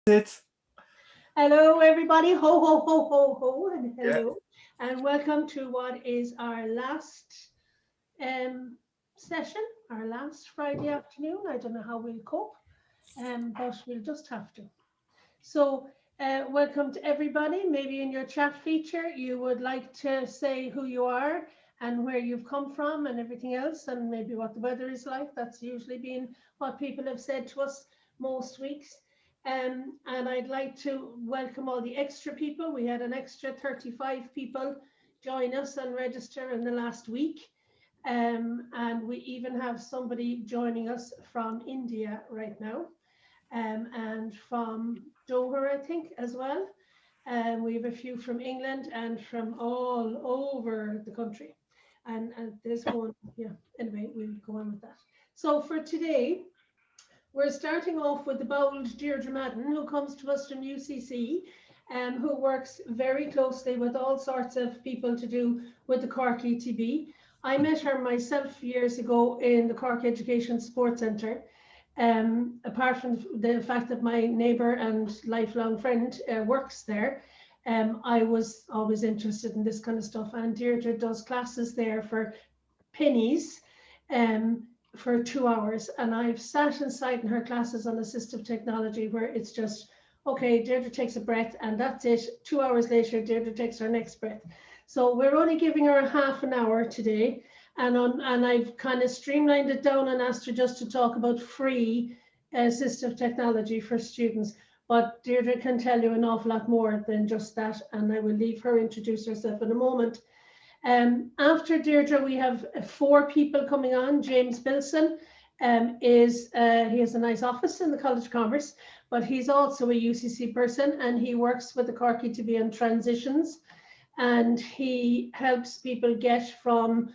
It. Hello, everybody. Ho, ho, ho, ho, ho, and hello. Yeah. And welcome to what is our last session, our last Friday afternoon. I don't know how we'll cope, but we'll just have to. So welcome to everybody. Maybe in your chat feature, you would like to say who you are and where you've come from and everything else, and maybe what the weather is like. That's usually been what people have said to us most weeks. And I'd like to welcome all the extra people. We had an extra 35 people join us and register in the last week. And we even have somebody joining us from India right now, and from Dover, I think, as well. And we have a few from England and from all over the country. And there's one, yeah, anyway, we'll go on with that. So for today, we're starting off with the bold Deirdre Madden, who comes to us from UCC, who works very closely with all sorts of people to do with the Cork ETB. I met her myself years ago in the Cork Education Sports Centre. Apart from the fact that my neighbour and lifelong friend works there, I was always interested in this kind of stuff. And Deirdre does classes there for pennies. For 2 hours, and I've sat inside in her classes on assistive technology where it's just, okay, Deirdre takes a breath and that's it. 2 hours later, Deirdre takes her next breath. So we're only giving her a half an hour today, and I've kind of streamlined it down and asked her just to talk about free assistive technology for students. But Deirdre can tell you an awful lot more than just that, and I will leave her introduce herself in a moment. After Deirdre, we have 4 people coming on. James Bilson he has a nice office in the College of Commerce, but he's also a UCC person, and he works with the Cork ETB on transitions, and he helps people get from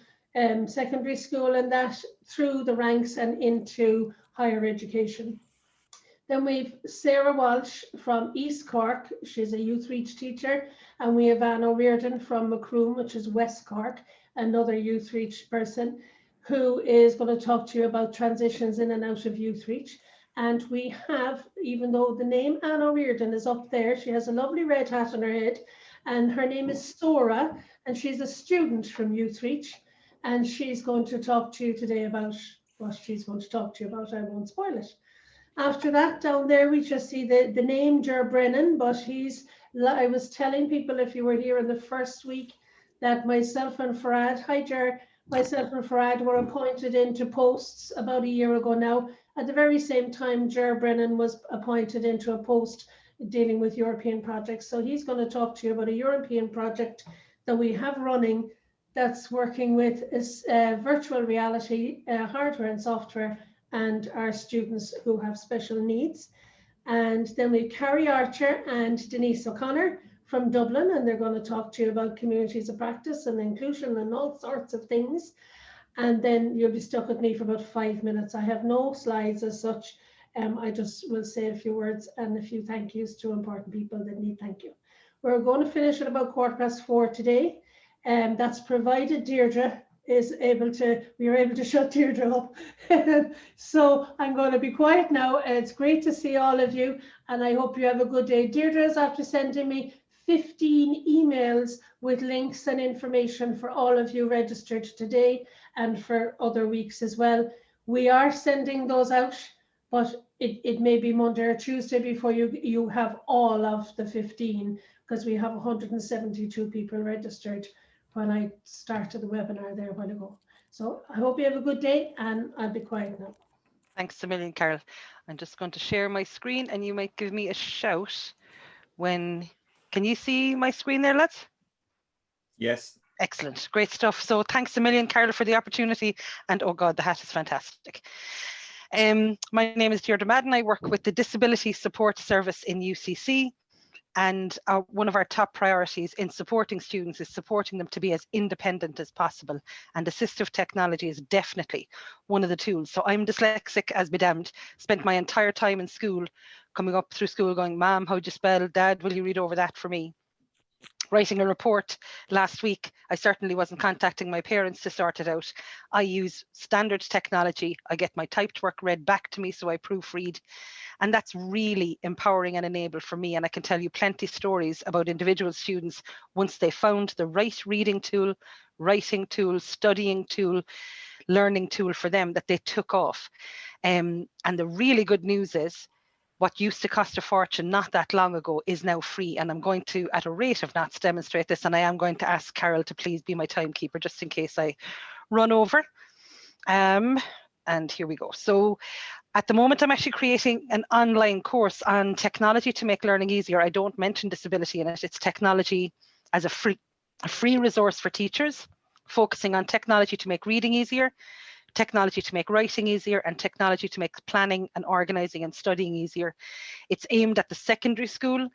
secondary school and that through the ranks and into higher education. Then we've Sarah Walsh from East Cork. She's a Youth Reach teacher. And we have Anne O'Riordan from Macroom, which is West Cork, another Youth Reach person, who is going to talk to you about transitions in and out of Youth Reach. And we have, even though the name Anne O'Riordan is up there, she has a lovely red hat on her head, and her name is Sora, and she's a student from Youth Reach. And she's going to talk to you today about what she's going to talk to you about. I won't spoil it. After that, down there, we just see the name Ger Brennan, but I was telling people, if you were here in the first week, that myself and Farad, hi Ger, myself and Farad were appointed into posts about a year ago now. At the very same time, Ger Brennan was appointed into a post dealing with European projects. So he's going to talk to you about a European project that we have running that's working with virtual reality, hardware and software, and our students who have special needs. And then we have Carrie Archer and Denise O'Connor from Dublin, and they're going to talk to you about communities of practice and inclusion and all sorts of things. And then you'll be stuck with me for about 5 minutes. I have no slides as such. I just will say a few words and a few thank yous to important people that need thank you. We're going to finish at about 4:15 today. That's provided Deirdre is able to, we are able to shut Deirdre up. So I'm going to be quiet now. It's great to see all of you, and I hope you have a good day. Deirdre is after sending me 15 emails with links and information for all of you registered today and for other weeks as well. We are sending those out, but it may be Monday or Tuesday before you have all of the 15, because we have 172 people registered when I started the webinar there a while ago. So I hope you have a good day, and I'll be quiet now. Thanks a million, Carol. I'm just going to share my screen, and you might give me a shout when, can you see my screen there, lads? Yes. Excellent, great stuff. So thanks a million, Carol, for the opportunity. And oh God, the hat is fantastic. My name is Deirdre Madden. I work with the Disability Support Service in UCC. And one of our top priorities in supporting students is supporting them to be as independent as possible. And assistive technology is definitely one of the tools. So I'm dyslexic as be damned, spent my entire time in school, coming up through school going, Mom, how'd you spell? Dad, will you read over that for me? writing a report last week, I certainly wasn't contacting my parents to sort it out. I use standard technology. I get my typed work read back to me, so I proofread. And that's really empowering and enabled for me. And I can tell you plenty of stories about individual students once they found the right reading tool, writing tool, studying tool, learning tool for them, that they took off. And the really good news is, what used to cost a fortune not that long ago is now free. And I'm going to, at a rate of knots, demonstrate this. And I am going to ask Carol to please be my timekeeper, just in case I run over. And here we go. So at the moment, I'm actually creating an online course on technology to make learning easier. I don't mention disability in it. It's technology as a free resource for teachers, focusing on technology to make reading easier, technology to make writing easier, and technology to make planning and organising and studying easier. It's aimed at the secondary school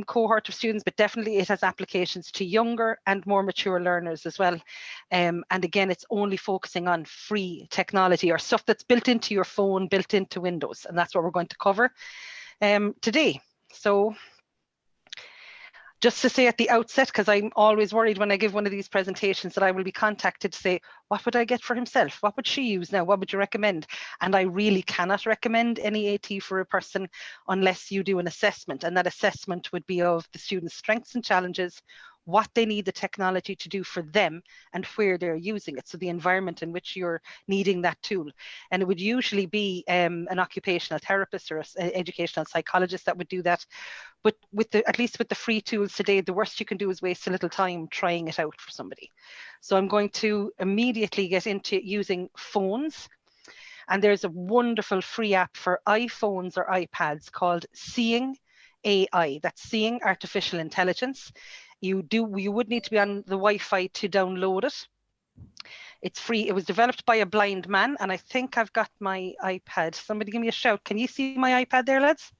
cohort of students, but definitely it has applications to younger and more mature learners as well. And again, it's only focusing on free technology or stuff that's built into your phone, built into Windows, and that's what we're going to cover today. So just to say at the outset, because I'm always worried when I give one of these presentations that I will be contacted to say, what would I get for himself? What would she use now? What would you recommend? And I really cannot recommend any AT for a person unless you do an assessment. And that assessment would be of the student's strengths and challenges, what they need the technology to do for them, and where they're using it. So the environment in which you're needing that tool. And it would usually be an occupational therapist or an educational psychologist that would do that. But with at least with the free tools today, the worst you can do is waste a little time trying it out for somebody. So I'm going to immediately get into using phones. And there's a wonderful free app for iPhones or iPads called Seeing AI. That's Seeing Artificial Intelligence. You would need to be on the Wi-Fi to download it. It's free. It was developed by a blind man, and I think I've got my iPad. Somebody give me a shout. Can you see my iPad there, lads?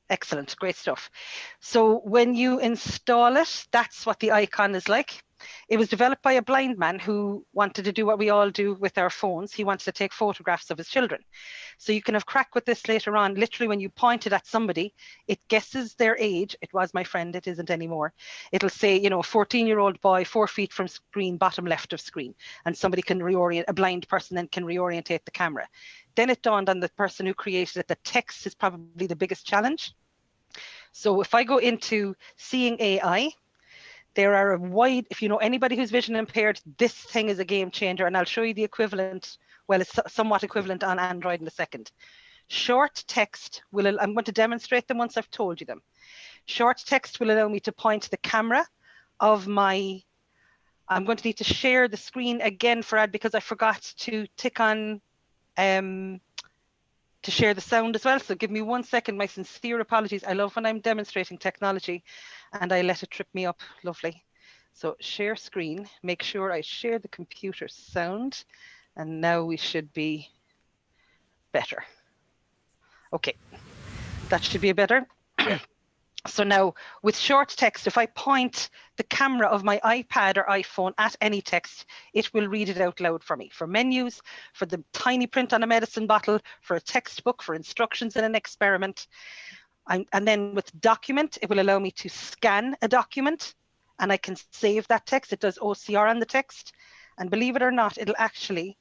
Excellent, great stuff. So when you install it, that's what the icon is like. It was developed by a blind man who wanted to do what we all do with our phones. He wanted to take photographs of his children. So you can have crack with this later on. Literally, when you point it at somebody, it guesses their age. It was my friend, it isn't anymore. It'll say, you know, 14-year-old boy, 4 feet from screen, bottom left of screen. And somebody can reorient, a blind person then can reorientate the camera. Then it dawned on the person who created it that text is probably the biggest challenge. So if I go into Seeing AI, there are a wide, if you know anybody who's vision impaired, this thing is a game changer, and I'll show you the equivalent. Well, it's somewhat equivalent on Android in a second. Short text will, I'm going to demonstrate them once I've told you them. Short text will allow me to point the camera of my, I'm going to need to share the screen again for Ad because I forgot to tick on to share the sound as well. So give me 1 second, my sincere apologies. I love when I'm demonstrating technology and I let it trip me up. Lovely. So share screen, make sure I share the computer sound, and now we should be better. Okay, that should be better. So now with short text, if I point the camera of my iPad or iPhone at any text, it will read it out loud for me, for menus, for the tiny print on a medicine bottle, for a textbook, for instructions in an experiment. And then with document, it will allow me to scan a document and I can save that text. It does OCR on the text. And believe it or not, it'll actually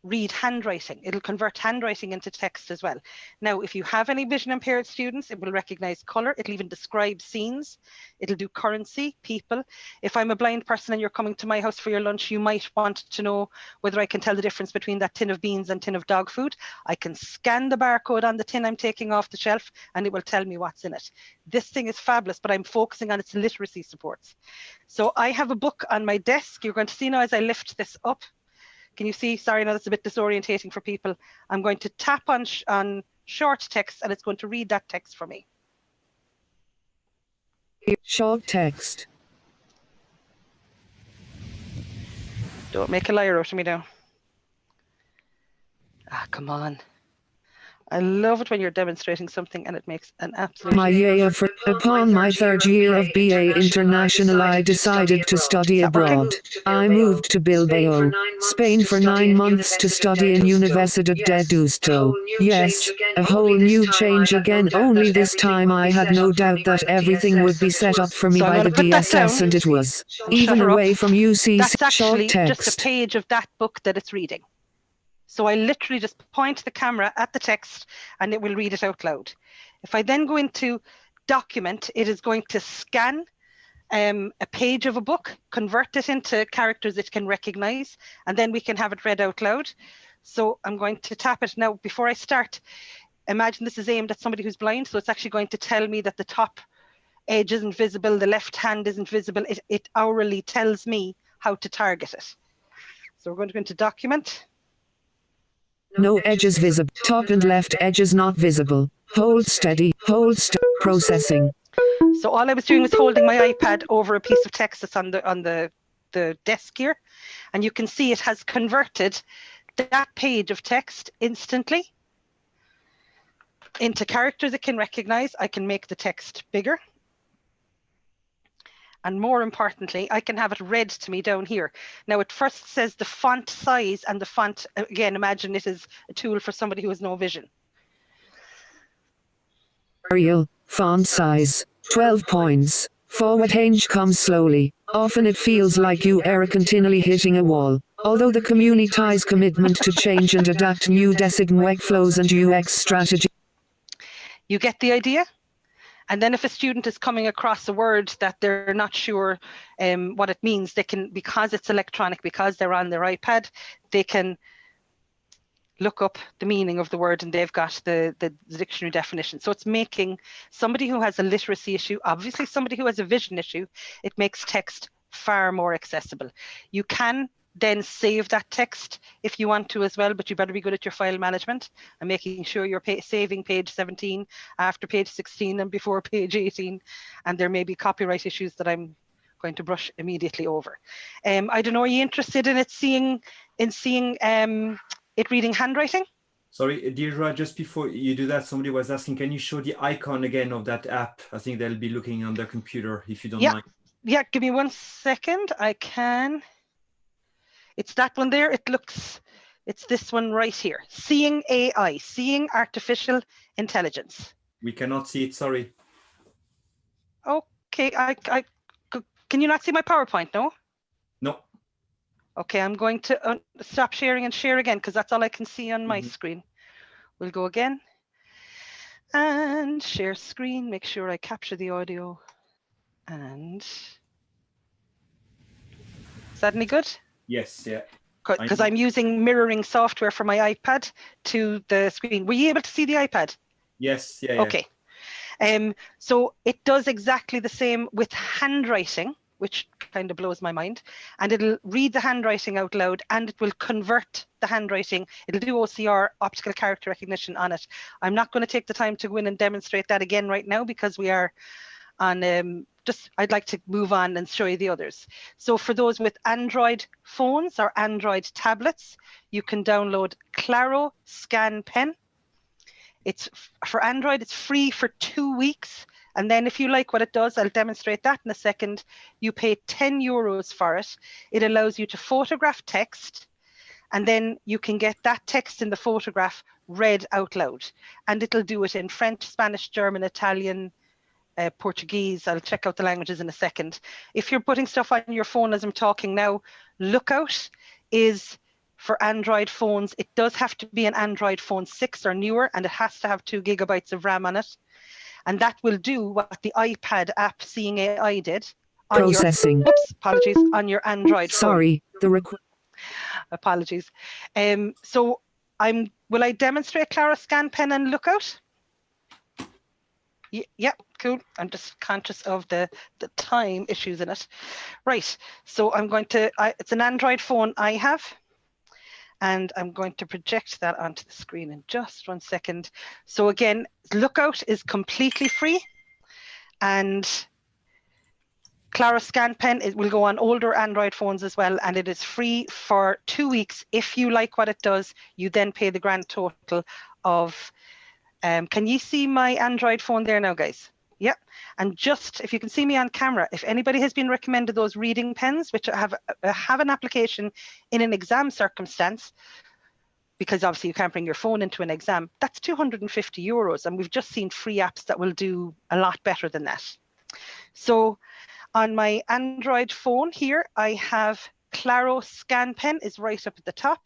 read handwriting. It'll convert handwriting into text as well. Now, if you have any vision impaired students, it will recognize color. It'll even describe scenes. It'll do currency, people. If I'm a blind person and you're coming to my house for your lunch, you might want to know whether I can tell the difference between that tin of beans and tin of dog food. I can scan the barcode on the tin I'm taking off the shelf and it will tell me what's in it. This thing is fabulous, but I'm focusing on its literacy supports. So I have a book on my desk. You're going to see now as I lift this up. Can you see? Sorry, now that's a bit disorientating for people. I'm going to tap on short text and it's going to read that text for me. Short text. Don't make a liar out of me now. Ah, come on. I love it when you're demonstrating something and it makes an absolute... Upon my third year of BA International, I decided to study abroad. I moved to Bilbao, Spain for 9 months to study in Universidad de Deusto. Yes, a whole new change again, only this time I had no doubt that everything would be set up for me So I'm by gonna the put that DSS, down and it was. and Even shut her away up. from UCC. That's Short actually just a text. page of that book that it's reading. So I literally just point the camera at the text and it will read it out loud. If I then go into document, it is going to scan a page of a book, convert it into characters it can recognize, and then we can have it read out loud. So I'm going to tap it. Now, before I start, imagine this is aimed at somebody who's blind. So it's actually going to tell me that the top edge isn't visible, the left hand isn't visible. It hourly tells me how to target it. So we're going to go into document. No edges visible. Top and left edges not visible. Hold steady. Processing. So all I was doing was holding my iPad over a piece of text that's on the desk here. And you can see it has converted that page of text instantly into characters it can recognize. I can make the text bigger. And more importantly, I can have it read to me down here. Now it first says the font size, and the font, again, imagine it is a tool for somebody who has no vision. Arial, font size, 12 points. Forward hinge comes slowly. Often it feels like you are continually hitting a wall. Although the community's commitment to change and adapt new design workflows and UX strategy. You get the idea? And then if a student is coming across a word that they're not sure what it means, they can, because it's electronic, because they're on their iPad, they can look up the meaning of the word and they've got the dictionary definition. So it's making somebody who has a literacy issue, obviously somebody who has a vision issue, it makes text far more accessible. You can then save that text if you want to as well, but you better be good at your file management and making sure you're saving page 17 after page 16 and before page 18. And there may be copyright issues that I'm going to brush immediately over. I don't know, are you interested in it seeing it reading handwriting? Sorry, Deirdre, just before you do that, somebody was asking, can you show the icon again of that app? I think they'll be looking on their computer, if you don't mind. Yeah, give me 1 second. I can. It's that one there. It's this one right here. Seeing AI, seeing artificial intelligence. We cannot see it, sorry. Okay, can you not see my PowerPoint, no? No. Okay, I'm going to stop sharing and share again because that's all I can see on my screen. We'll go again and share screen, make sure I capture the audio. And is that any good? Yes, yeah. Because I'm using mirroring software for my iPad to the screen. Were you able to see the iPad? Yes, yeah. Okay. So it does exactly the same with handwriting, which kind of blows my mind. And it'll read the handwriting out loud and it will convert the handwriting. It'll do OCR, optical character recognition on it. I'm not going to take the time to go in and demonstrate that again right now because we are on I'd like to move on and show you the others. So for those with Android phones or Android tablets, you can download Claro Scan Pen. It's for Android, it's free for 2 weeks. And then if you like what it does, I'll demonstrate that in a second. You pay €10 for it. It allows you to photograph text, and then you can get that text in the photograph read out loud. And it'll do it in French, Spanish, German, Italian, Portuguese. I'll check out the languages in a second. If you're putting stuff on your phone as I'm talking now, Lookout is for Android phones. It does have to be an Android phone 6 or newer, and it has to have 2 GB of RAM on it. And that will do what the iPad app Seeing AI did on Processing. Apologies, on your Android phone. Sorry, Apologies. So will I demonstrate Clara Scan Pen and Lookout? Yeah, cool. I'm just conscious of the time issues in it. Right, so I'm going to, it's an Android phone I have, and I'm going to project that onto the screen in just 1 second. So again, Lookout is completely free, and Clara Scan Pen, it will go on older Android phones as well, and it is free for 2 weeks. If you like what it does, you then pay the grand total of Can you see my Android phone there now, guys? Yep. And just if you can see me on camera, if anybody has been recommended those reading pens, which have an application in an exam circumstance, because obviously you can't bring your phone into an exam, that's €250. And we've just seen free apps that will do a lot better than that. So on my Android phone here, I have Claro Scan Pen is right up at the top.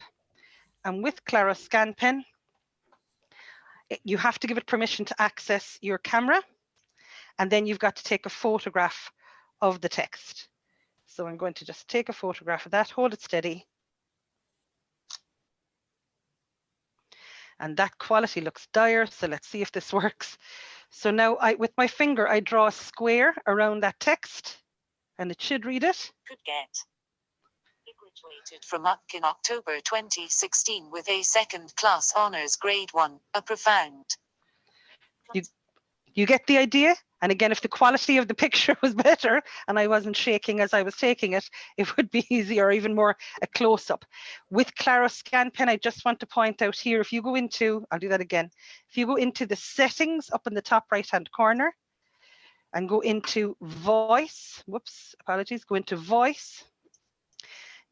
And with Claro Scan Pen, you have to give it permission to access your camera. And then you've got to take a photograph of the text. So I'm going to just take a photograph of that, hold it steady. And that quality looks dire, so let's see if this works. So now with my finger, I draw a square around that text, and it should read it. Could get. He graduated from UC in October 2016 with a second-class honours grade 1, a profound. You get the idea? And again, if the quality of the picture was better and I wasn't shaking as I was taking it, it would be easier, even more a close-up. With Claro Scan Pen, I just want to point out here, if you go into, I'll do that again. If you go into the settings up in the top right-hand corner and go into voice, whoops, apologies, go into voice,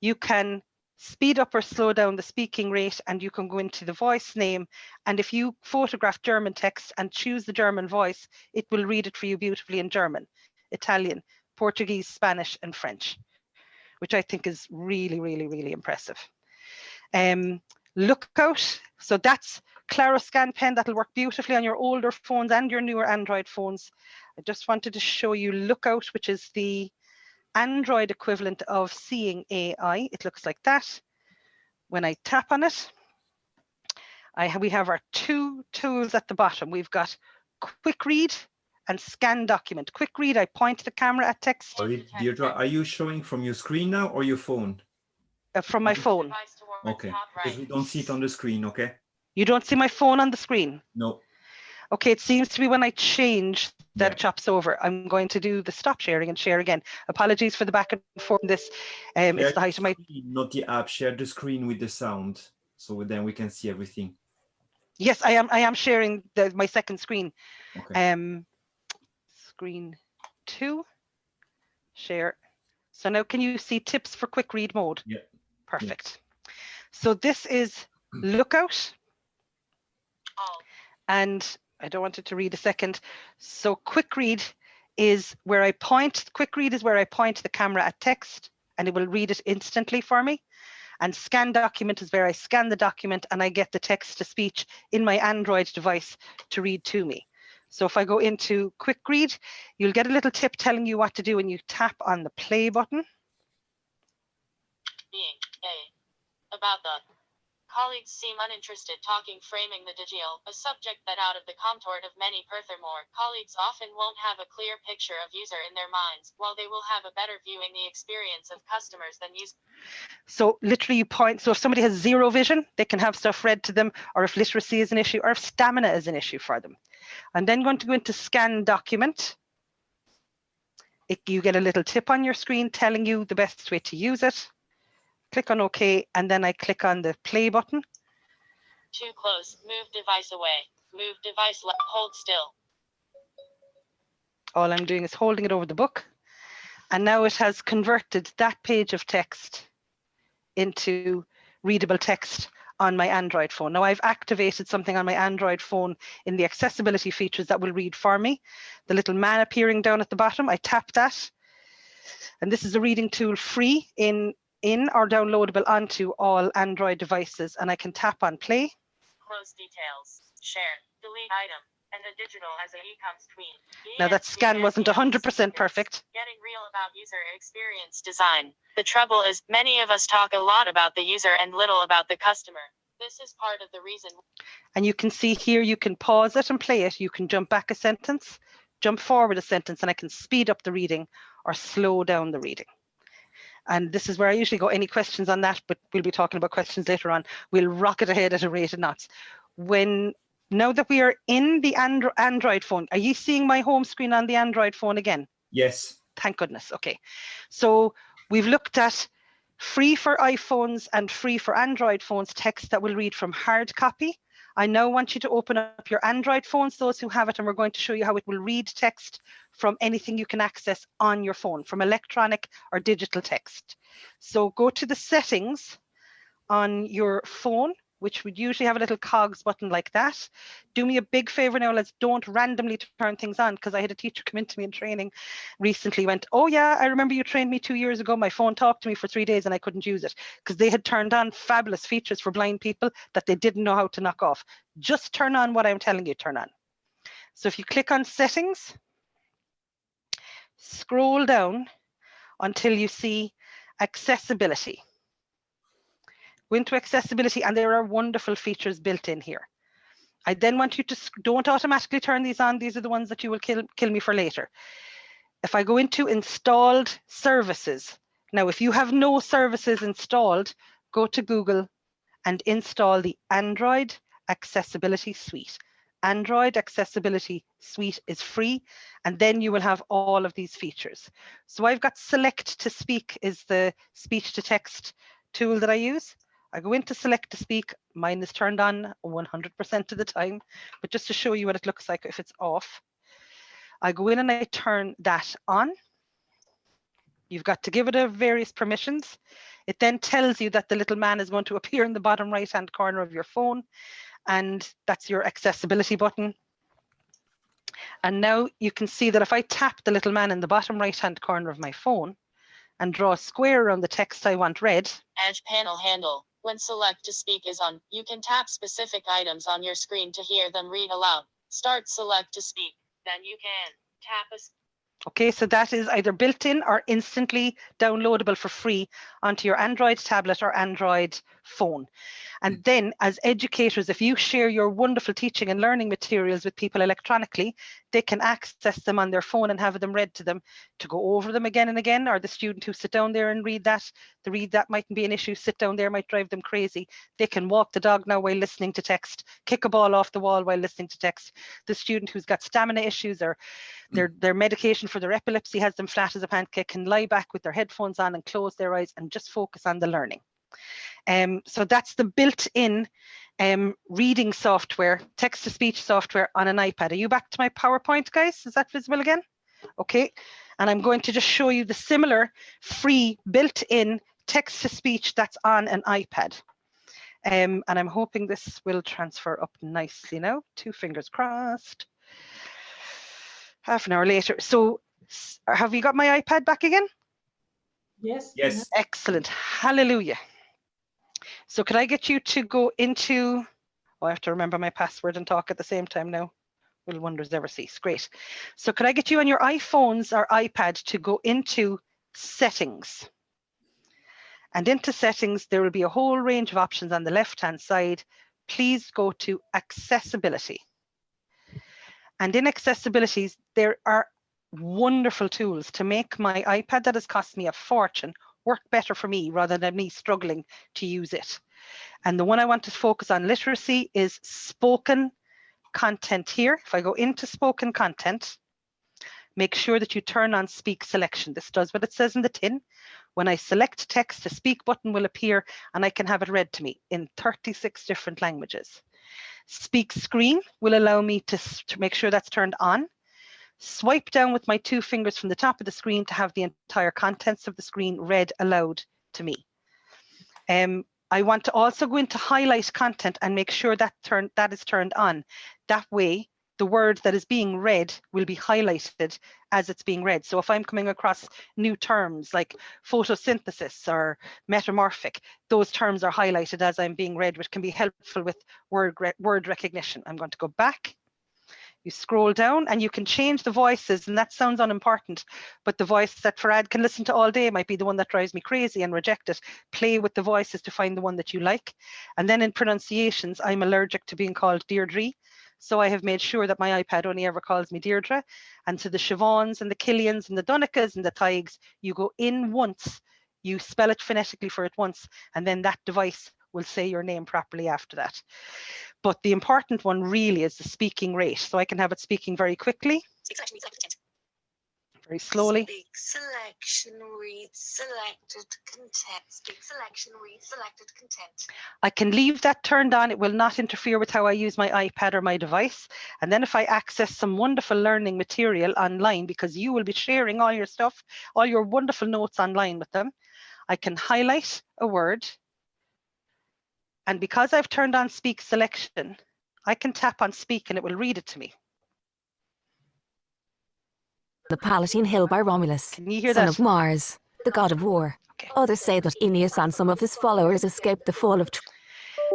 you can speed up or slow down the speaking rate, and you can go into the voice name. And if you photograph German text and choose the German voice, it will read it for you beautifully in German, Italian, Portuguese, Spanish, and French, which I think is really, really, really impressive. Lookout, so that's Claro Scan Pen. That'll work beautifully on your older phones and your newer Android phones. I just wanted to show you Lookout, which is the Android equivalent of Seeing AI. It looks like that. When I tap on it, we have our two tools at the bottom. We've got Quick Read and Scan Document. Quick Read, I point the camera at text. Sorry, Deirdre, are you showing from your screen now or your phone? From my phone. Okay, because we don't see it on the screen, okay? You don't see my phone on the screen? No. Okay, it seems to be when I change that it chops over. I'm going to do the stop sharing and share again. Apologies for the back and forth in this. It's the height of my... Not the app, share the screen with the sound. So then we can see everything. Yes, I am sharing my second screen. Okay. Screen 2, share. So now can you see tips for quick read mode? Yeah. Perfect. Yeah. So this is Lookout. And I don't want it to read a second. So Quick Read is where I point. Quick Read is where I point the camera at text and it will read it instantly for me. And Scan Document is where I scan the document and I get the text to speech in my Android device to read to me. So if I go into Quick Read, you'll get a little tip telling you what to do when you tap on the play button. Being about the colleagues seem uninterested talking framing the digil, a subject that out of the contort of many. Furthermore, colleagues often won't have a clear picture of user in their minds, while they will have a better viewing the experience of customers than users. So literally you point, so if somebody has zero vision, they can have stuff read to them, or if literacy is an issue, or if stamina is an issue for them. I'm then going to go into Scan Document. You get a little tip on your screen telling you the best way to use it. Click on OK, and then I click on the play button. Too close, move device away, move device left, hold still. All I'm doing is holding it over the book. And now it has converted that page of text into readable text on my Android phone. Now I've activated something on my Android phone in the accessibility features that will read for me. The little man appearing down at the bottom, I tap that. And this is a reading tool free in or downloadable onto all Android devices, and I can tap on play. Close details, share, delete item, and the digital as an e-com screen. Now that scan wasn't 100% perfect. Getting real about user experience design. The trouble is, many of us talk a lot about the user and little about the customer. This is part of the reason. And you can see here, you can pause it and play it. You can jump back a sentence, jump forward a sentence, and I can speed up the reading or slow down the reading. And this is where I usually go. Any questions on that? But we'll be talking about questions later on. We'll rocket ahead at a rate of knots. Now that we are in the Android phone, are you seeing my home screen on the Android phone again? Yes. Thank goodness. Okay. So we've looked at free for iPhones and free for Android phones text that will read from hard copy I now want you to open up your Android phones, those who have it, and we're going to show you how it will read text from anything you can access on your phone, from electronic or digital text. So go to the settings on your phone, which would usually have a little cogs button like that. Do me a big favor now, let's don't randomly turn things on, because I had a teacher come into me in training recently, went, oh yeah, I remember you trained me 2 years ago, my phone talked to me for 3 days and I couldn't use it, because they had turned on fabulous features for blind people that they didn't know how to knock off. Just turn on what I'm telling you, turn on. So if you click on settings, scroll down until you see accessibility. Go into accessibility, and there are wonderful features built in here. I then want you to don't automatically turn these on. These are the ones that you will kill me for later. If I go into installed services, now if you have no services installed, go to Google and install the Android Accessibility Suite. Android Accessibility Suite is free, and then you will have all of these features. So I've got Select to Speak is the speech to text tool that I use. I go into Select to Speak, mine is turned on 100% of the time, but just to show you what it looks like if it's off, I go in and I turn that on. You've got to give it various permissions. It then tells you that the little man is going to appear in the bottom right-hand corner of your phone, and that's your accessibility button. And now you can see that if I tap the little man in the bottom right-hand corner of my phone and draw a square around the text I want read. Edge panel handle. When Select to Speak is on, you can tap specific items on your screen to hear them read aloud. Start Select to Speak. Then you can tap a... Okay, so that is either built in or instantly downloadable for free onto your Android tablet or Android phone. And then as educators, if you share your wonderful teaching and learning materials with people electronically, they can access them on their phone and have them read to them to go over them again and again, or the student who sit down there and read that, mightn't be an issue, sit down there might drive them crazy. They can walk the dog now while listening to text, kick a ball off the wall while listening to text. The student who's got stamina issues or their medication for their epilepsy has them flat as a pancake can lie back with their headphones on and close their eyes and just focus on the learning. So that's the built-in reading software, text-to-speech software on an iPad. Are you back to my PowerPoint, guys? Is that visible again? Okay, and I'm going to just show you the similar free built-in text-to-speech that's on an iPad. And I'm hoping this will transfer up nicely now. 2 fingers crossed. Half an hour later. So have you got my iPad back again? Yes. Yes. Excellent. Hallelujah. So could I get you to go into, oh, I have to remember my password and talk at the same time now. Will wonders ever cease? Great. So could I get you on your iPhones or iPad to go into settings? And into settings, there will be a whole range of options on the left-hand side. Please go to accessibility. And in accessibilities, there are wonderful tools to make my iPad that has cost me a fortune work better for me rather than me struggling to use it. And the one I want to focus on literacy is spoken content here. If I go into spoken content, make sure that you turn on speak selection. This does what it says in the tin. When I select text, the speak button will appear and I can have it read to me in 36 different languages. Speak screen will allow me to make sure that's turned on. Swipe down with my 2 fingers from the top of the screen to have the entire contents of the screen read aloud to me. I want to also go into highlight content and make sure that is turned on. That way, the word that is being read will be highlighted as it's being read. So if I'm coming across new terms like photosynthesis or metamorphic, those terms are highlighted as I'm being read, which can be helpful with word recognition. I'm going to go back. You scroll down and you can change the voices, and that sounds unimportant, but the voice that Farad can listen to all day might be the one that drives me crazy and reject it. Play with the voices to find the one that you like. And then in pronunciations, I'm allergic to being called Deirdre. So I have made sure that my iPad only ever calls me Deirdre. And to the Siobhans and the Killians and the Donicas and the Tighes, you go in once, you spell it phonetically for it once, and then that device will say your name properly after that. But the important one really is the speaking rate. So I can have it speaking very quickly. Very slowly. Speak selection, read selected content. Speak selection, read selected content. I can leave that turned on. It will not interfere with how I use my iPad or my device. And then if I access some wonderful learning material online, because you will be sharing all your stuff, all your wonderful notes online with them, I can highlight a word. And because I've turned on speak selection, I can tap on speak and it will read it to me. The Palatine Hill by Romulus, Can you hear son that? of Mars, the god of war. Okay. Others say that Aeneas and some of his followers escaped the fall of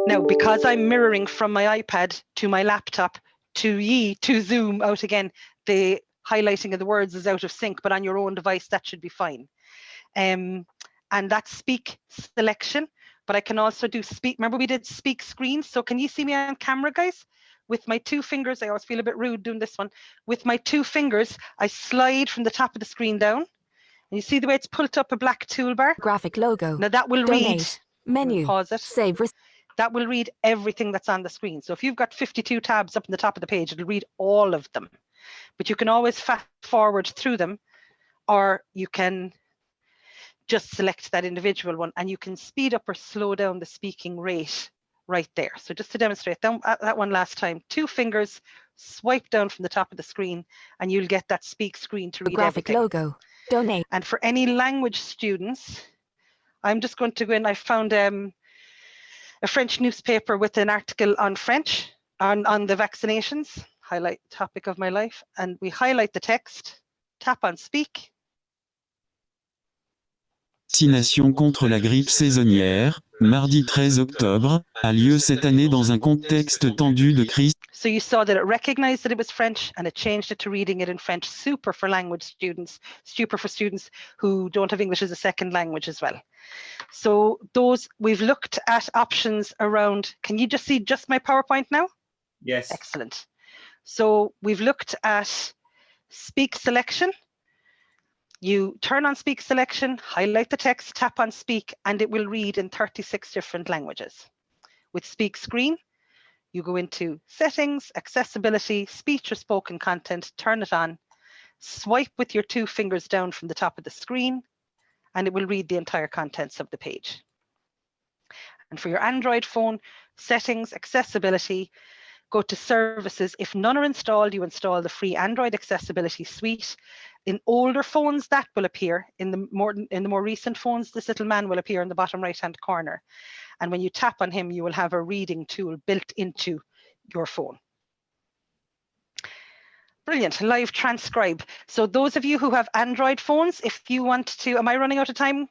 Now, because I'm mirroring from my iPad to my laptop to Zoom out again, the highlighting of the words is out of sync, but on your own device, that should be fine. And that's speak selection, but I can also do speak. Remember we did speak screen. So can you see me on camera, guys? With my two fingers, I always feel a bit rude doing this one. With my two fingers, I slide from the top of the screen down. And you see the way it's pulled up a black toolbar? graphic logo. Now that will Donate. read, Menu. pause it. Save. That will read everything that's on the screen. So if you've got 52 tabs up in the top of the page, it'll read all of them. But you can always fast forward through them, or you can just select that individual one, and you can speed up or slow down the speaking rate right there. So just to demonstrate that one last time, two fingers, swipe down from the top of the screen, and you'll get that speak screen to read graphic everything. logo. Donate. And for any language students, I'm just going to go in. I found a French newspaper with an article on French on the vaccinations, highlight topic of my life, and we highlight the text, tap on speak. Vaccination contre la grippe saisonnière, mardi 13 octobre, a lieu cette année dans un contexte tendu de crise. So you saw that it recognized that it was French and it changed it to reading it in French. Super for language students, super for students who don't have English as a second language as well. So those, we've looked at options around, can you just see just my PowerPoint now? Yes. Excellent. So we've looked at speak selection. You turn on speak selection, highlight the text, tap on speak, and it will read in 36 different languages. With speak screen, you go into settings, accessibility, speech or spoken content, turn it on, swipe with your two fingers down from the top of the screen, and it will read the entire contents of the page. And for your Android phone, settings, accessibility, go to services. If none are installed, you install the free Android accessibility suite. In older phones, that will appear. In the more recent phones, this little man will appear in the bottom right-hand corner. And when you tap on him, you will have a reading tool built into your phone. Brilliant. Live transcribe. So those of you who have Android phones, if you want to, am I running out of time?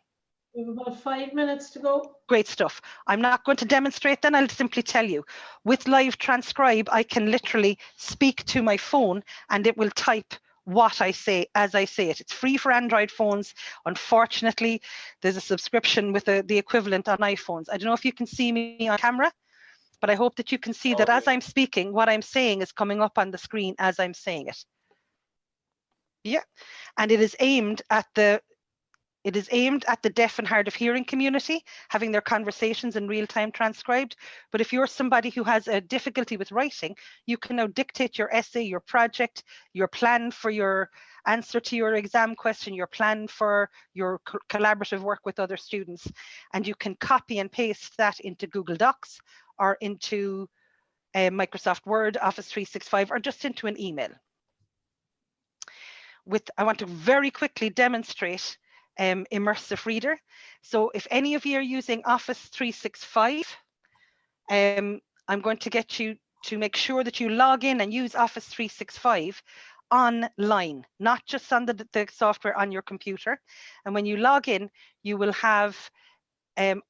We have about 5 minutes to go. Great stuff. I'm not going to demonstrate then, I'll simply tell you. With Live Transcribe, I can literally speak to my phone and it will type what I say as I say it. It's free for Android phones. Unfortunately, there's a subscription with the equivalent on iPhones. I don't know if you can see me on camera, but I hope that you can see that as I'm speaking, what I'm saying is coming up on the screen as I'm saying it. Yeah, and it is aimed at the deaf and hard of hearing community, having their conversations in real time transcribed. But if you're somebody who has a difficulty with writing, you can now dictate your essay, your project, your plan for your answer to your exam question, your plan for your collaborative work with other students. And you can copy and paste that into Google Docs or into Microsoft Word, Office 365, or just into an email. I want to very quickly demonstrate Immersive Reader. So if any of you are using Office 365, I'm going to get you to make sure that you log in and use Office 365 online, not just on the software on your computer. And when you log in, you will have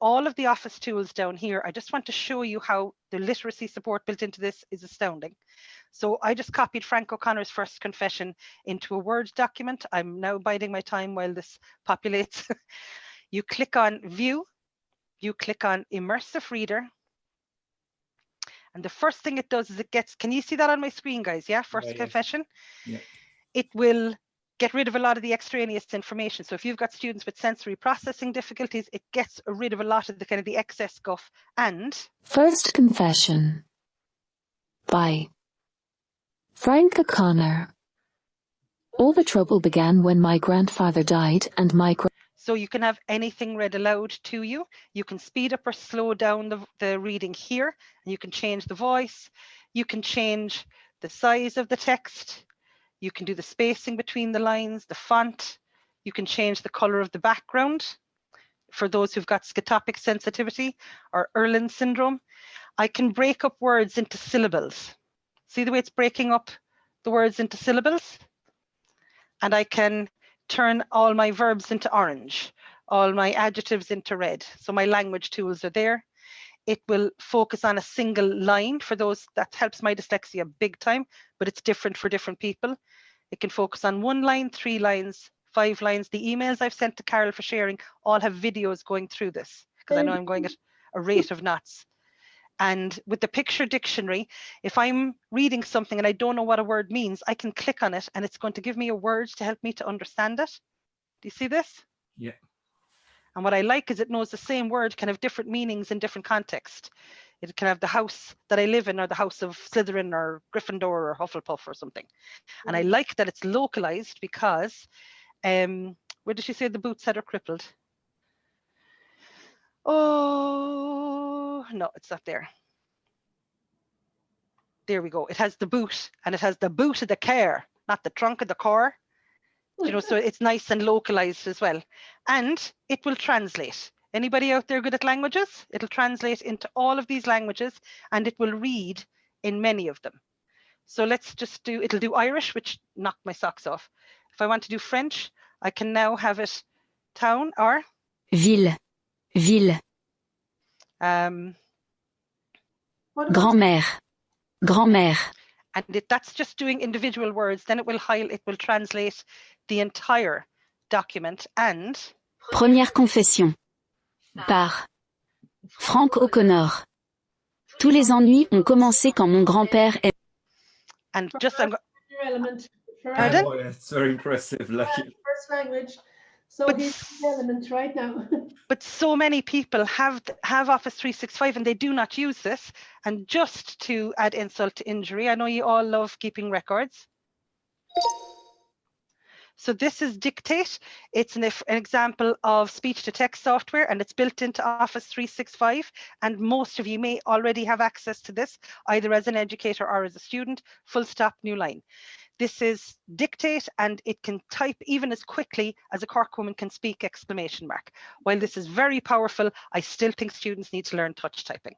all of the Office tools down here. I just want to show you how the literacy support built into this is astounding. So I just copied Frank O'Connor's first confession into a Word document. I'm now biding my time while this populates. You click on View, you click on Immersive Reader. And the first thing it does is it gets, can you see that on my screen, guys? Yeah, first confession. Yeah. It will get rid of a lot of the extraneous information. So if you've got students with sensory processing difficulties, it gets rid of a lot of the kind of the excess guff. And First Confession by Frank O'Connor. All the trouble began when my grandfather died and my So you can have anything read aloud to you. You can speed up or slow down the reading here, and you can change the voice. You can change the size of the text. You can do the spacing between the lines, the font. You can change the color of the background for those who've got scotopic sensitivity or Irlen syndrome. I can break up words into syllables. See the way it's breaking up the words into syllables? And I can turn all my verbs into orange, all my adjectives into red. So my language tools are there. It will focus on a single line for those that helps my dyslexia big time, but it's different for different people. It can focus on 1 line, 3 lines, 5 lines. The emails I've sent to Carol for sharing all have videos going through this, because I know I'm going at a rate of knots. And with the picture dictionary, if I'm reading something and I don't know what a word means, I can click on it and it's going to give me a word to help me to understand it. Do you see this? Yeah. And what I like is it knows the same word can have different meanings in different contexts. It can have the house that I live in, or the house of Slytherin or Gryffindor or Hufflepuff or something. And I like that it's localized because, where did she say the boots had her crippled? Oh, no, it's not there. There we go. It has the boot, and it has the boot of the car, not the trunk of the car. You know, so it's nice and localized as well. And it will translate. Anybody out there good at languages? It'll translate into all of these languages, and it will read in many of them. So let's just do, it'll do Irish, which knocked my socks off. If I want to do French, I can now have it town or ville, ville, grand-mère, grand-mère, and that's just doing individual words. Then it will translate the entire document. And première confession par Frank O'Connor. Tous les ennuis ont commencé quand mon grand-père est... And just I'm Pardon? Oh, yeah, it's very impressive. Lucky. First language. So he's element right now. But so many people have Office 365 and they do not use this. And just to add insult to injury, I know you all love keeping records. So this is Dictate. It's an example of speech-to-text software, and it's built into Office 365. And most of you may already have access to this, either as an educator or as a student. Full stop, new line. This is Dictate, and it can type even as quickly as a Cork woman can speak, exclamation mark. While this is very powerful, I still think students need to learn touch typing.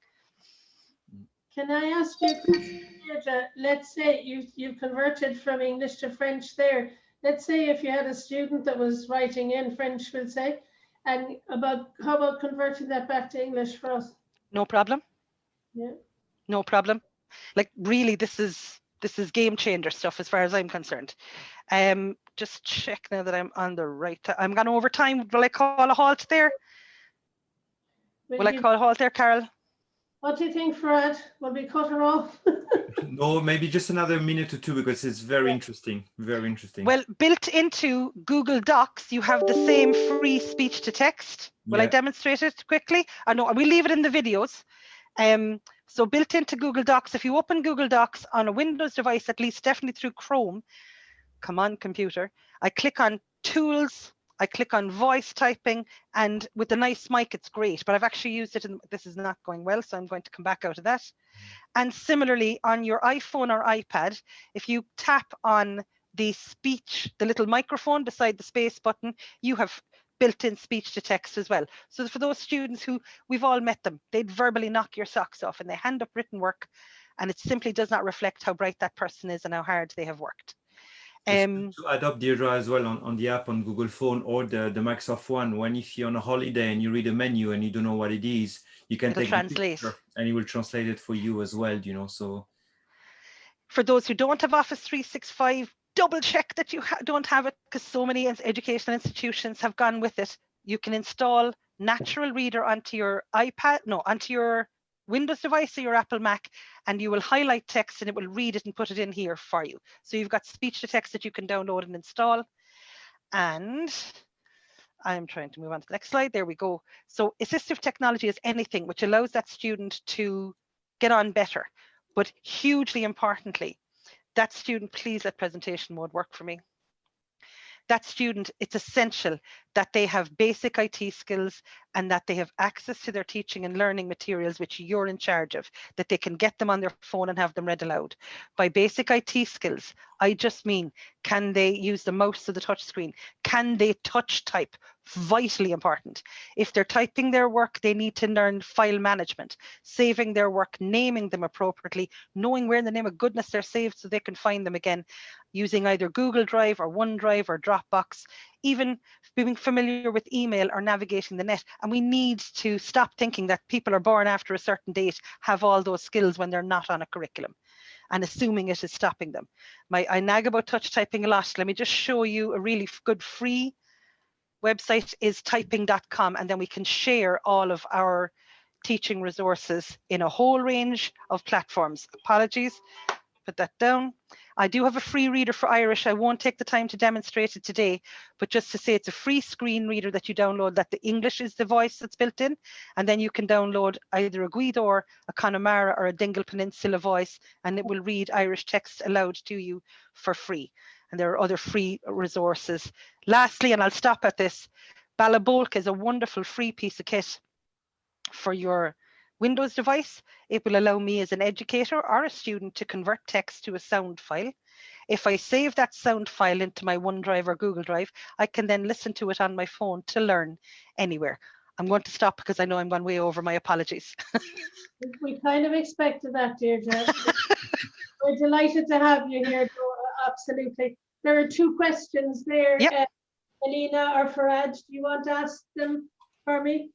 Can I ask you a question, Deirdre? Let's say you've converted from English to French there. Let's say if you had a student that was writing in French, we'll say, and how about converting that back to English for us? No problem. Yeah. No problem. Like really, this is game changer stuff as far as I'm concerned. Just check now that I'm on the right. I'm gone over time. Will I call a halt there? Will I call a halt there, Carol? What do you think, Fred? Will we cut her off? No, maybe just another minute or two, because it's very interesting. Very interesting. Well, built into Google Docs, you have the same free speech to text. Will I demonstrate it quickly? No, we'll leave it in the videos. So built into Google Docs, if you open Google Docs on a Windows device, at least definitely through Chrome, come on computer, I click on Tools, I click on Voice Typing, and with the nice mic, it's great, but I've actually used it, and this is not going well, so I'm going to come back out of that. And similarly, on your iPhone or iPad, if you tap on the speech, the little microphone beside the space button, you have built-in speech to text as well. So for those students who, we've all met them, they'd verbally knock your socks off and they hand up written work, and it simply does not reflect how bright that person is and how hard they have worked. To adopt Deirdre as well on the app on Google Phone or the Microsoft One, when if you're on a holiday and you read a menu and you don't know what it is, you can take a picture and it will translate it for you as well, you know. So for those who don't have Office 365, double check that you don't have it, because so many educational institutions have gone with it. You can install Natural Reader onto your onto your Windows device or your Apple Mac, and you will highlight text and it will read it and put it in here for you. So you've got speech to text that you can download and install. And I'm trying to move on to the next slide. There we go. So assistive technology is anything which allows that student to get on better, but hugely importantly, that student, please let presentation mode work for me. that student, it's essential that they have basic IT skills and that they have access to their teaching and learning materials, which you're in charge of, that they can get them on their phone and have them read aloud. By basic IT skills, I just mean, can they use the mouse of the touch screen? Can they touch type? Vitally important. If they're typing their work, they need to learn file management, saving their work, naming them appropriately, knowing where in the name of goodness they're saved so they can find them again, using either Google Drive or OneDrive or Dropbox, even being familiar with email or navigating the net. And we need to stop thinking that people are born after a certain date have all those skills when they're not on a curriculum, and assuming it is stopping them. I nag about touch typing a lot. Let me just show you a really good free website is typing.com, and then we can share all of our teaching resources in a whole range of platforms. Apologies, put that down. I do have a free reader for Irish. I won't take the time to demonstrate it today, but just to say it's a free screen reader that you download, that the English is the voice that's built in, and then you can download either a Guidor, a Connemara or a Dingle Peninsula voice, and it will read Irish text aloud to you for free. And there are other free resources. Lastly, and I'll stop at this, Balabolk is a wonderful free piece of kit for your Windows device. It will allow me as an educator or a student to convert text to a sound file. If I save that sound file into my OneDrive or Google Drive, I can then listen to it on my phone to learn anywhere. I'm going to stop because I know I'm going way over. My apologies. We kind of expected that, Deirdre. We're delighted to have you here, absolutely. There are two questions there. Yep. Alina or Farad, do you want to ask them for me?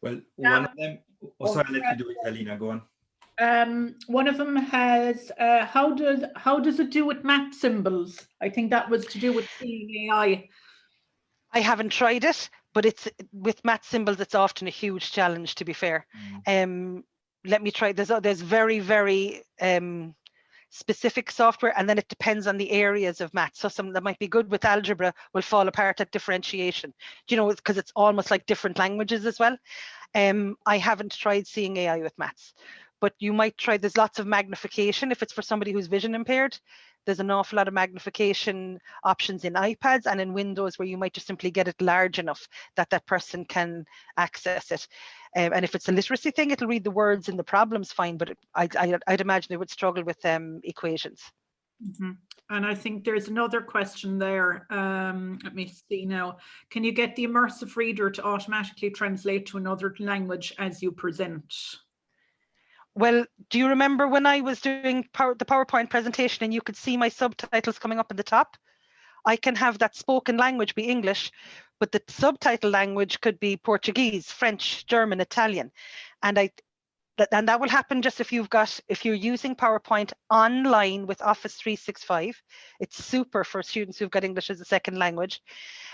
Well, one of them, sorry, I'll let you do it, Alina, go on. One of them has, how does it do with math symbols? I think that was to do with seeing AI. I haven't tried it, but it's with math symbols, it's often a huge challenge, to be fair. Let me try. There's very, very specific software, and then it depends on the areas of math. So some that might be good with algebra will fall apart at differentiation, you know, because it's almost like different languages as well. I haven't tried seeing AI with maths, but you might try. There's lots of magnification if it's for somebody who's vision impaired. There's an awful lot of magnification options in iPads and in Windows where you might just simply get it large enough that that person can access it. And if it's a literacy thing, it'll read the words and the problems fine, but I'd imagine it would struggle with equations. Mm-hmm. And I think there's another question there. Let me see now. Can you get the Immersive Reader to automatically translate to another language as you present? Well, do you remember when I was doing the PowerPoint presentation and you could see my subtitles coming up at the top? I can have that spoken language be English, but the subtitle language could be Portuguese, French, German, Italian. And that will happen just if you're using PowerPoint online with Office 365. It's super for students who've got English as a second language.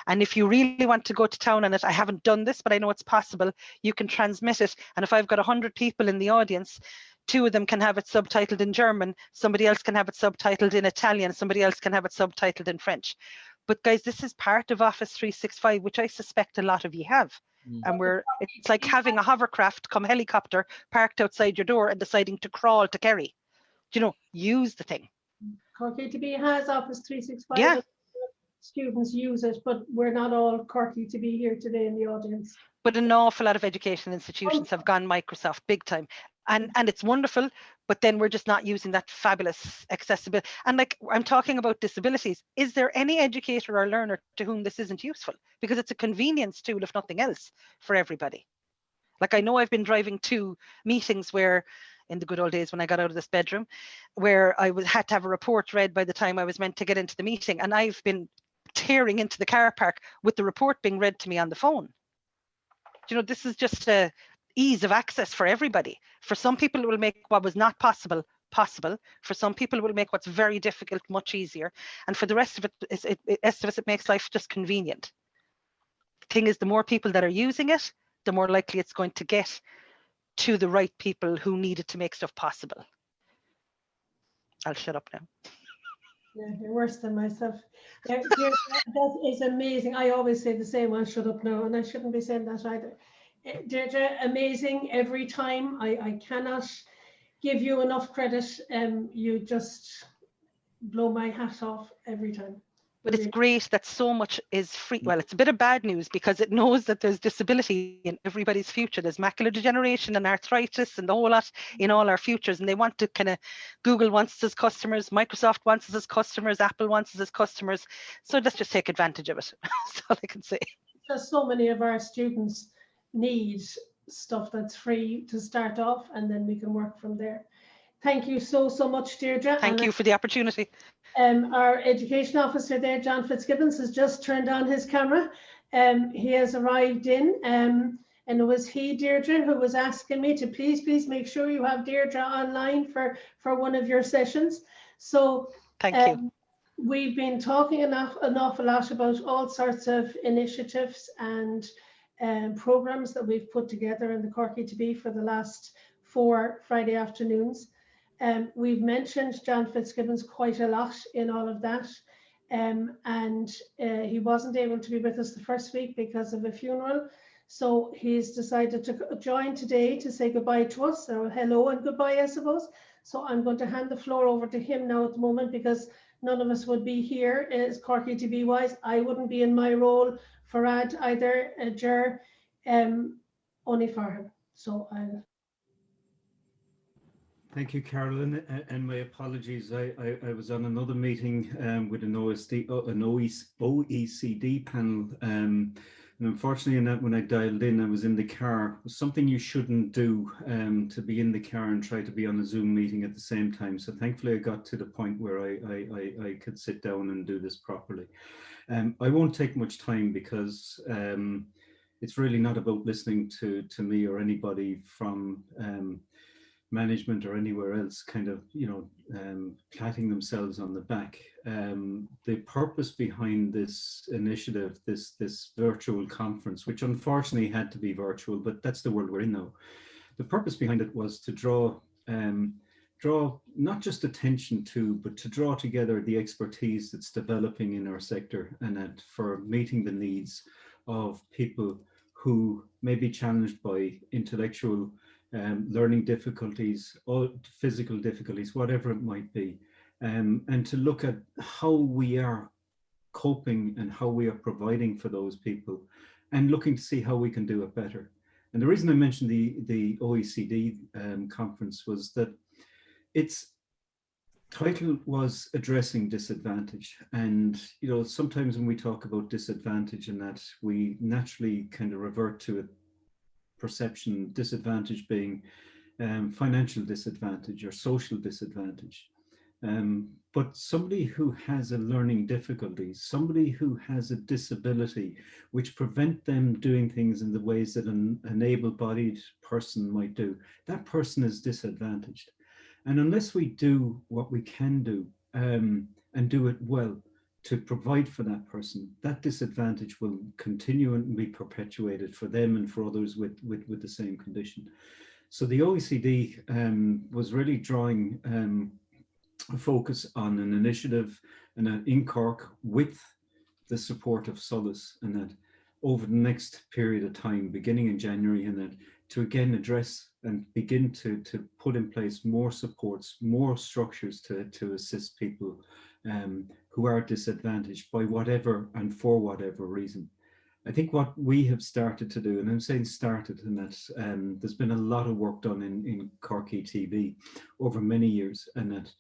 And if you really want to go to town on it, I haven't done this, but I know it's possible, you can transmit it. And if I've got 100 people in the audience, 2 of them can have it subtitled in German, somebody else can have it subtitled in Italian, somebody else can have it subtitled in French. But guys, this is part of Office 365, which I suspect a lot of you have. And it's like having a hovercraft come helicopter parked outside your door and deciding to crawl to Kerry. You know, use the thing. Corky TV has Office 365. Yeah. Students use it, but we're not all Corky to be here today in the audience. But an awful lot of education institutions have gone Microsoft big time. And it's wonderful, but then we're just not using that fabulous accessibility. And like I'm talking about disabilities, is there any educator or learner to whom this isn't useful? Because it's a convenience tool, if nothing else, for everybody. Like I know I've been driving to meetings where, in the good old days when I got out of this bedroom, where I had to have a report read by the time I was meant to get into the meeting. And I've been tearing into the car park with the report being read to me on the phone. You know, this is just a ease of access for everybody. For some people, it will make what was not possible possible. For some people, it will make what's very difficult much easier. And for the rest of it makes life just convenient. The thing is, the more people that are using it, the more likely it's going to get to the right people who need it to make stuff possible. I'll shut up now. Yeah, you're worse than myself. That is amazing. I always say the same, I'll shut up now, and I shouldn't be saying that either. Deirdre, amazing every time. I cannot give you enough credit. You just blow my hat off every time. But it's great that so much is free. Well, it's a bit of bad news because it knows that there's disability in everybody's future. There's macular degeneration and arthritis and the whole lot in all our futures. And they want to kind of, Google wants us as customers, Microsoft wants us as customers, Apple wants us as customers. So let's just take advantage of it. That's all I can say. Because so many of our students need stuff that's free to start off, and then we can work from there. Thank you so much, Deirdre. Thank you for the opportunity. Our education officer there, John Fitzgibbons, has just turned on his camera. He has arrived in, and it was he, Deirdre, who was asking me to please make sure you have Deirdre online for one of your sessions. So thank you. We've been talking an awful lot about all sorts of initiatives and programs that we've put together in the Cork ETB for the last 4 Friday afternoons. We've mentioned John Fitzgibbons quite a lot in all of that, and he wasn't able to be with us the first week because of a funeral, so he's decided to join today to say goodbye to us, or hello and goodbye, I suppose. So I'm going to hand the floor over to him now at the moment, because none of us would be here as Cork ETB wise. I wouldn't be in my role for Ad either, Ger, only for him. So I'll. Thank you, Carolyn, and my apologies. I was on another meeting with an OECD panel, and unfortunately, when I dialed in, I was in the car. It was something you shouldn't do, to be in the car and try to be on a Zoom meeting at the same time. So thankfully, I got to the point where I could sit down and do this properly. I won't take much time because it's really not about listening to me or anybody from management or anywhere else kind of, patting themselves on the back. The purpose behind this initiative, this virtual conference, which unfortunately had to be virtual, but that's the world we're in now. The purpose behind it was to draw not just attention to, but to draw together the expertise that's developing in our sector, and that for meeting the needs of people who may be challenged by intellectual learning difficulties or physical difficulties, whatever it might be, and to look at how we are coping and how we are providing for those people, and looking to see how we can do it better. And the reason I mentioned the OECD conference was that its title was addressing disadvantage. And sometimes when we talk about disadvantage, and that we naturally kind of revert to a perception, disadvantage being financial disadvantage or social disadvantage. But somebody who has a learning difficulty, somebody who has a disability which prevent them doing things in the ways that an able-bodied person might do, that person is disadvantaged. And unless we do what we can do and do it well to provide for that person, that disadvantage will continue and be perpetuated for them and for others with the same condition. So the OECD was really drawing a focus on an initiative and in Cork with the support of Solace, and that over the next period of time, beginning in January, and that to again address and begin to put in place more supports, more structures to assist people who are disadvantaged by whatever and for whatever reason. I think what we have started to do, and I'm saying started, in that there's been a lot of work done in Cork ETB over many years, and that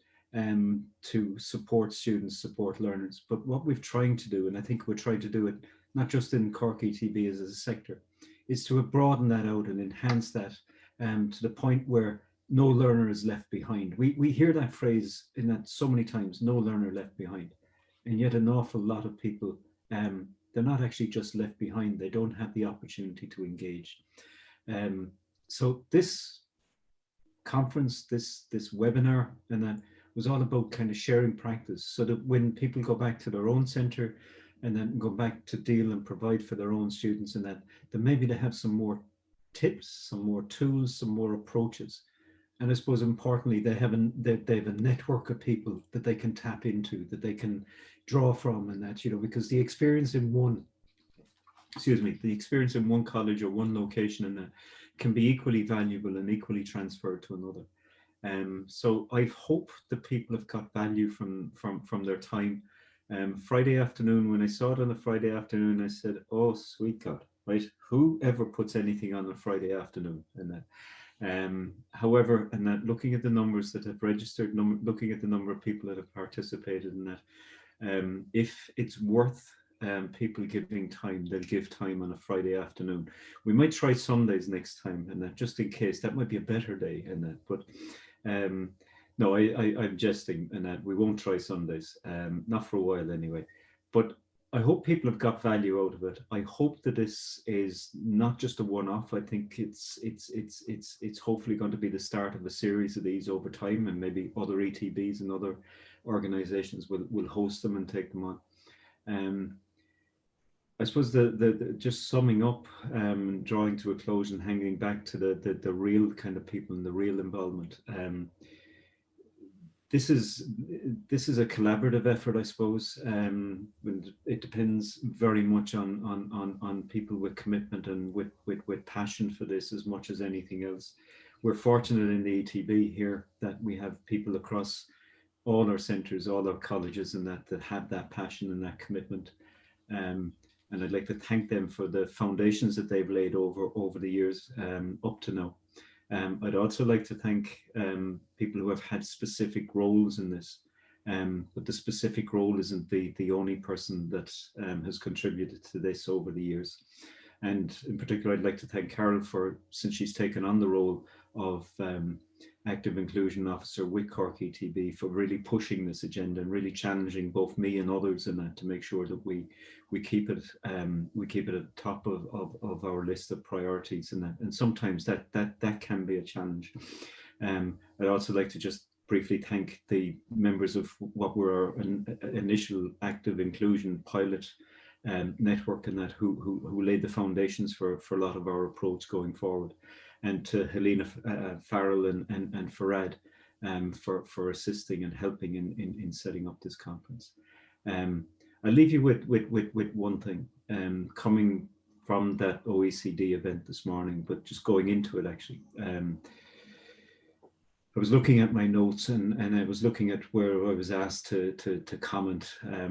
to support students, support learners. But what we're trying to do, and I think we're trying to do it not just in Cork ETB as a sector, is to broaden that out and enhance that to the point where no learner is left behind. We hear that phrase in that so many times, no learner left behind. And yet an awful lot of people, they're not actually just left behind, they don't have the opportunity to engage. So this conference, this webinar, and that was all about kind of sharing practice, so that when people go back to their own centre and then go back to deal and provide for their own students, and that maybe they have some more tips, some more tools, some more approaches. And I suppose importantly, they have a network of people that they can tap into, that they can draw from, and that, because the experience in one college or one location, and that can be equally valuable and equally transferred to another. So I hope that people have got value from their time. Friday afternoon, when I saw it on a Friday afternoon, I said, oh, sweet God, right? Who ever puts anything on a Friday afternoon? And that, however, and that looking at the numbers that have registered, looking at the number of people that have participated in that, if it's worth people giving time, they'll give time on a Friday afternoon. We might try Sundays next time, and that just in case, that might be a better day in that. But no, I'm jesting, and that we won't try Sundays, not for a while anyway. But I hope people have got value out of it. I hope that this is not just a one-off. I think it's hopefully going to be the start of a series of these over time, and maybe other ETBs and other organizations will host them and take them on. I suppose the just summing up, drawing to a close and hanging back to the real kind of people and the real involvement. This is a collaborative effort, I suppose. It depends very much on people with commitment and with passion for this as much as anything else. We're fortunate in the ETB here that we have people across all our centres, all our colleges, and that have that passion and that commitment. And I'd like to thank them for the foundations that they've laid over the years up to now. I'd also like to thank people who have had specific roles in this, but the specific role isn't the only person that has contributed to this over the years. And in particular, I'd like to thank Carol for, since she's taken on the role of Active Inclusion Officer with Cork ETB, for really pushing this agenda and really challenging both me and others in that to make sure that we keep it at the top of our list of priorities, and sometimes that can be a challenge. I'd also like to just briefly thank the members of what were our initial Active Inclusion pilot network, and that who laid the foundations for a lot of our approach going forward, and to Helena Farrell and Farad for assisting and helping in setting up this conference. I'll leave you with one thing, coming from that OECD event this morning, but just going into it actually. I was looking at my notes and I was looking at where I was asked to comment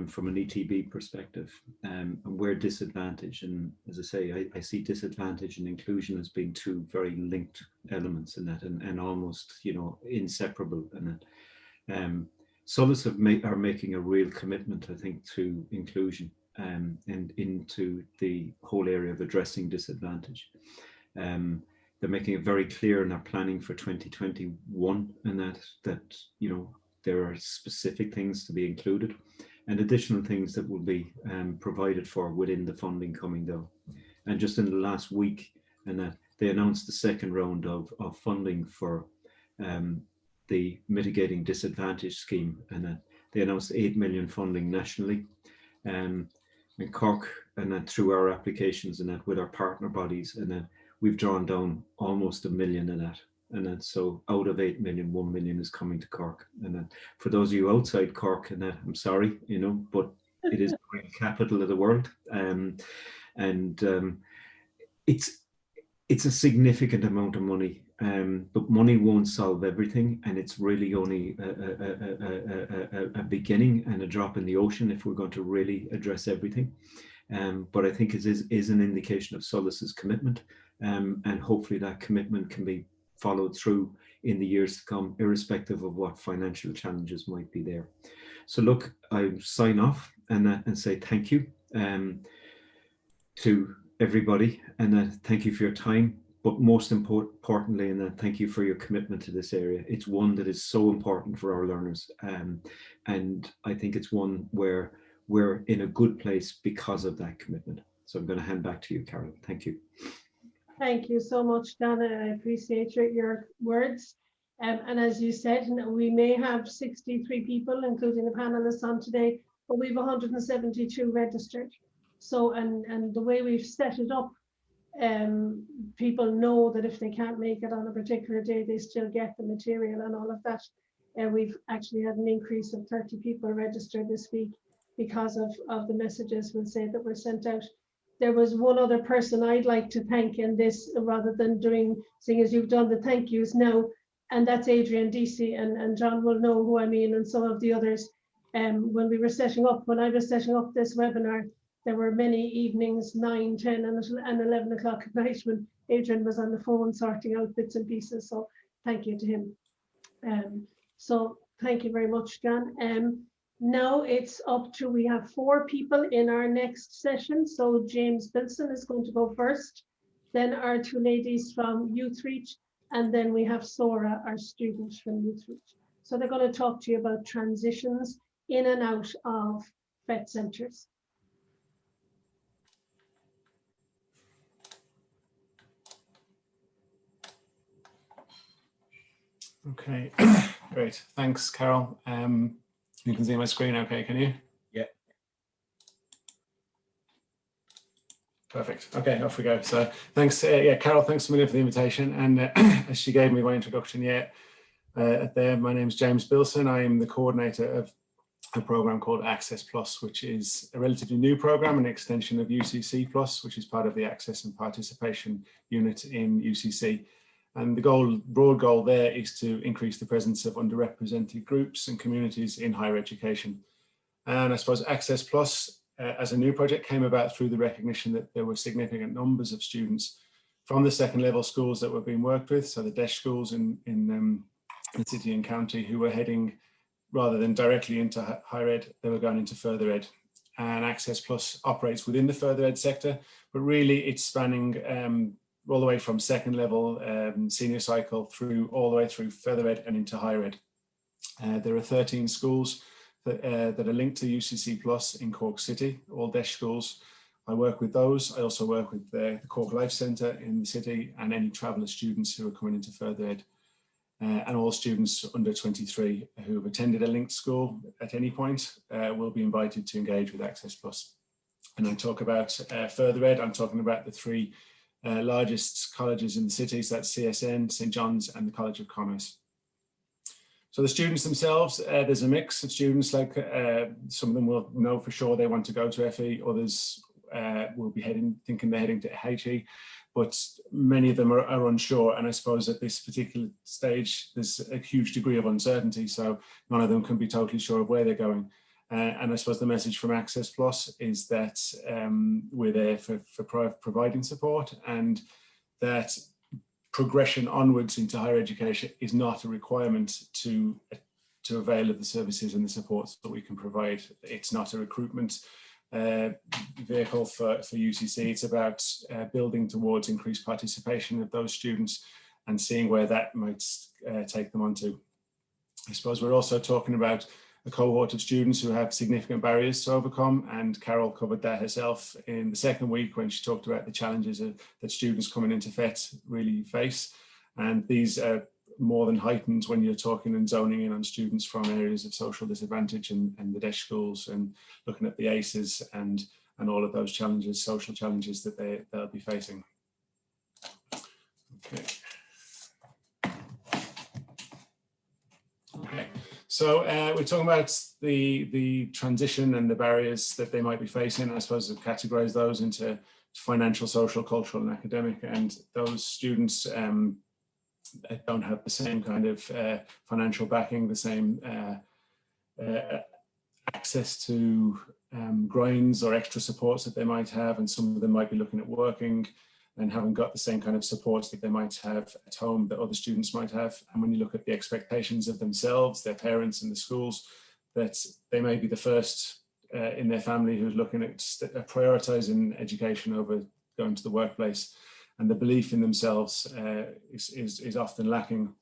from an ETB perspective, and where disadvantage, and as I say, I see disadvantage and inclusion as being two very linked elements in that, and almost, you know, inseparable in that. Solus are making a real commitment, I think, to inclusion and into the whole area of addressing disadvantage. They're making it very clear in their planning for 2021, and that you know, there are specific things to be included and additional things that will be provided for within the funding coming down. And just in the last week, and that they announced the second round of funding for the Mitigating Disadvantage Scheme, and they announced 8 million funding nationally, and Cork, and that through our applications and that with our partner bodies, and that we've drawn down almost 1 million in that. And then so out of 8 million, 1 million is coming to Cork. And then for those of you outside Cork, and that, I'm sorry, you know, but it is the great capital of the world. It's a significant amount of money, but money won't solve everything. And it's really only a beginning and a drop in the ocean if we're going to really address everything. But I think it is an indication of Solus's commitment, and hopefully that commitment can be followed through in the years to come, irrespective of what financial challenges might be there. So look, I sign off and say thank you to everybody, and thank you for your time, but most importantly, and thank you for your commitment to this area. It's one that is so important for our learners, and I think it's one where we're in a good place because of that commitment. So I'm going to hand back to you, Carol. Thank you. Thank you so much, Dana. I appreciate your words. And as you said, we may have 63 people, including the panelists on today, but we have 172 registered. So, and the way we've set it up, people know that if they can't make it on a particular day, they still get the material and all of that. We've actually had an increase of 30 people registered this week because of the messages, we'll say, that were sent out. There was one other person I'd like to thank in this, rather than seeing as you've done the thank yous now, and that's Adrian Deasy, and John will know who I mean, and some of the others. when I was setting up this webinar, there were many evenings, 9, 10 and 11 o'clock at night when Adrian was on the phone sorting out bits and pieces. So thank you to him. So thank you very much, John. Now it's up to, we have 4 people in our next session. So James Bilson is going to go first, then our 2 ladies from Youth Reach, and then we have Sora, our student from Youth Reach. So they're going to talk to you about transitions in and out of FET centres. Okay, great. Thanks, Carol. You can see my screen okay, can you? Yeah. Perfect. Okay, off we go. So thanks, yeah, Carol, thanks a million for the invitation. And as she gave me my introduction, there, my name is James Bilson. I am the coordinator of a program called Access Plus, which is a relatively new program, an extension of UCC Plus, which is part of the Access and Participation unit in UCC. And the broad goal there is to increase the presence of underrepresented groups and communities in higher education. And I suppose Access Plus, as a new project, came about through the recognition that there were significant numbers of students from the second level schools that were being worked with, so the DESH schools in the city and county, who were heading, rather than directly into higher ed, they were going into further ed. And Access Plus operates within the further ed sector, but really it's spanning all the way from second level senior cycle all the way through further ed and into higher ed. There are 13 schools that are linked to UCC Plus in Cork City, all DESH schools. I work with those. I also work with the Cork Life Centre in the city and any traveller students who are coming into further ed. And all students under 23 who have attended a linked school at any point will be invited to engage with Access Plus. And I talk about further ed, I'm talking about the 3 largest colleges in the city, so that's CSN, St John's and the College of Commerce. So the students themselves, there's a mix of students, like some of them will know for sure they want to go to FE, others will be thinking they're heading to HE, but many of them are unsure. And I suppose at this particular stage, there's a huge degree of uncertainty, so none of them can be totally sure of where they're going. And I suppose the message from Access Plus is that we're there for providing support, and that progression onwards into higher education is not a requirement to avail of the services and the supports that we can provide. It's not a recruitment vehicle for UCC. It's about building towards increased participation of those students and seeing where that might take them onto. I suppose we're also talking about a cohort of students who have significant barriers to overcome, and Carol covered that herself in the second week when she talked about the challenges that students coming into FET really face. And these are more than heightened when you're talking and zoning in on students from areas of social disadvantage and the DESH schools, and looking at the ACEs and all of those challenges, social challenges that they'll be facing. Okay. So we're talking about the transition and the barriers that they might be facing. I suppose I've categorized those into financial, social, cultural, and academic. And those students don't have the same kind of financial backing, the same access to grinds or extra supports that they might have. And some of them might be looking at working and haven't got the same kind of supports that they might have at home that other students might have. And when you look at the expectations of themselves, their parents and the schools, that they may be the first in their family who's looking at prioritizing education over going to the workplace. And the belief in themselves is often lacking.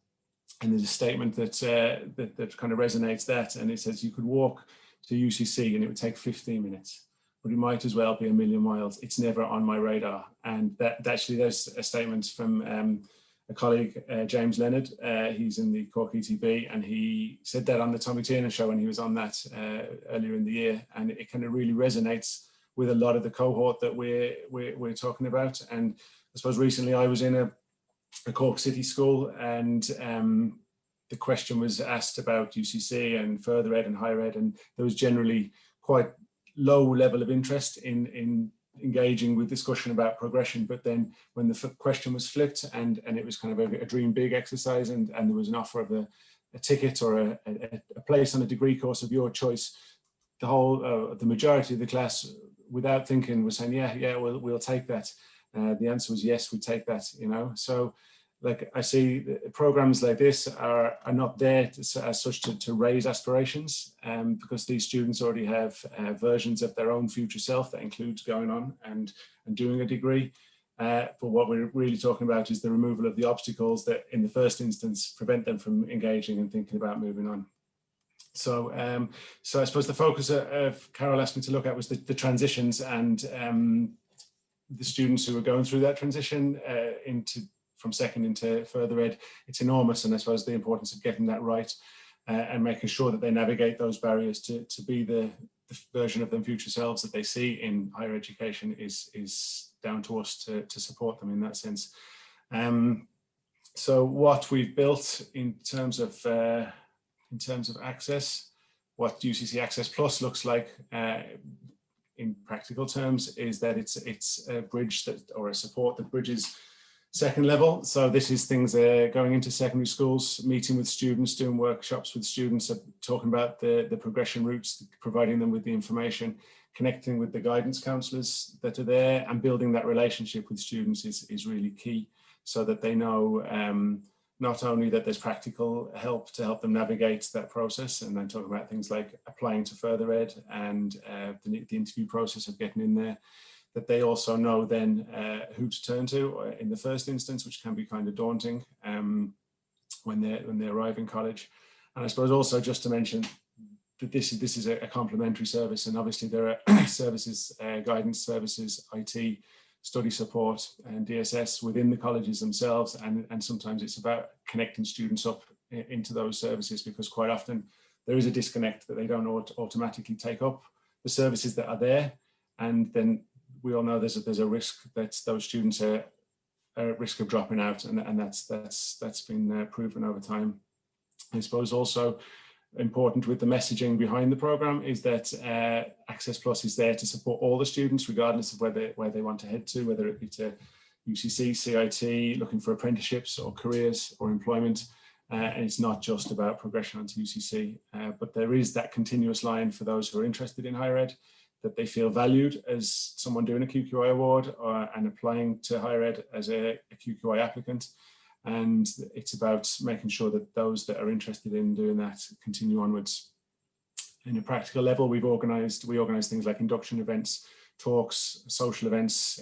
And there's a statement that kind of resonates that, and it says you could walk to UCC and it would take 15 minutes. But it might as well be a million miles. It's never on my radar. And that actually, there's a statement from a colleague, James Leonard. He's in the Cork ETB, and he said that on the Tommy Tiernan show when he was on that earlier in the year. And it kind of really resonates with a lot of the cohort that we're talking about. And I suppose recently I was in a Cork City school, and the question was asked about UCC and further ed and higher ed, and there was generally quite low level of interest in engaging with discussion about progression. But then when the question was flipped and it was kind of a dream big exercise, and there was an offer of ticket or a place on a degree course of your choice, the majority of the class, without thinking, was saying, yeah, we'll take that. The answer was yes, we take that, you know. So like I see programs like this are not there as such to raise aspirations, because these students already have versions of their own future self that includes going on and doing a degree. But what we're really talking about is the removal of the obstacles that in the first instance prevent them from engaging and thinking about moving on. So I suppose the focus of Carol asked me to look at was the transitions and the students who are going through that transition from second into further ed. It's enormous, and I suppose the importance of getting that right and making sure that they navigate those barriers to be the version of their future selves that they see in higher education is down to us to support them in that sense. So what we've built in terms of access, what UCC Access Plus looks like in practical terms is that it's a bridge or a support that bridges second level. So this is things going into secondary schools, meeting with students, doing workshops with students, talking about the progression routes, providing them with the information, connecting with the guidance counsellors that are there, and building that relationship with students is really key, so that they know not only that there's practical help to help them navigate that process, and then talk about things like applying to further ed and the interview process of getting in there, that they also know then who to turn to in the first instance, which can be kind of daunting when they arrive in college. And I suppose also just to mention that this is a complementary service, and obviously there are services, guidance services, IT, study support and DSS within the colleges themselves, and sometimes it's about connecting students up into those services, because quite often there is a disconnect that they don't automatically take up the services that are there, and then we all know there's a risk that those students are at risk of dropping out, and that's been proven over time. I suppose also important with the messaging behind the program is that Access Plus is there to support all the students, regardless of where they want to head to, whether it be to UCC, CIT, looking for apprenticeships or careers or employment. And it's not just about progression onto UCC, but there is that continuous line for those who are interested in higher ed, that they feel valued as someone doing a QQI award and applying to higher ed as a QQI applicant. And it's about making sure that those that are interested in doing that continue onwards. In a practical level, we organise things like induction events, talks, social events.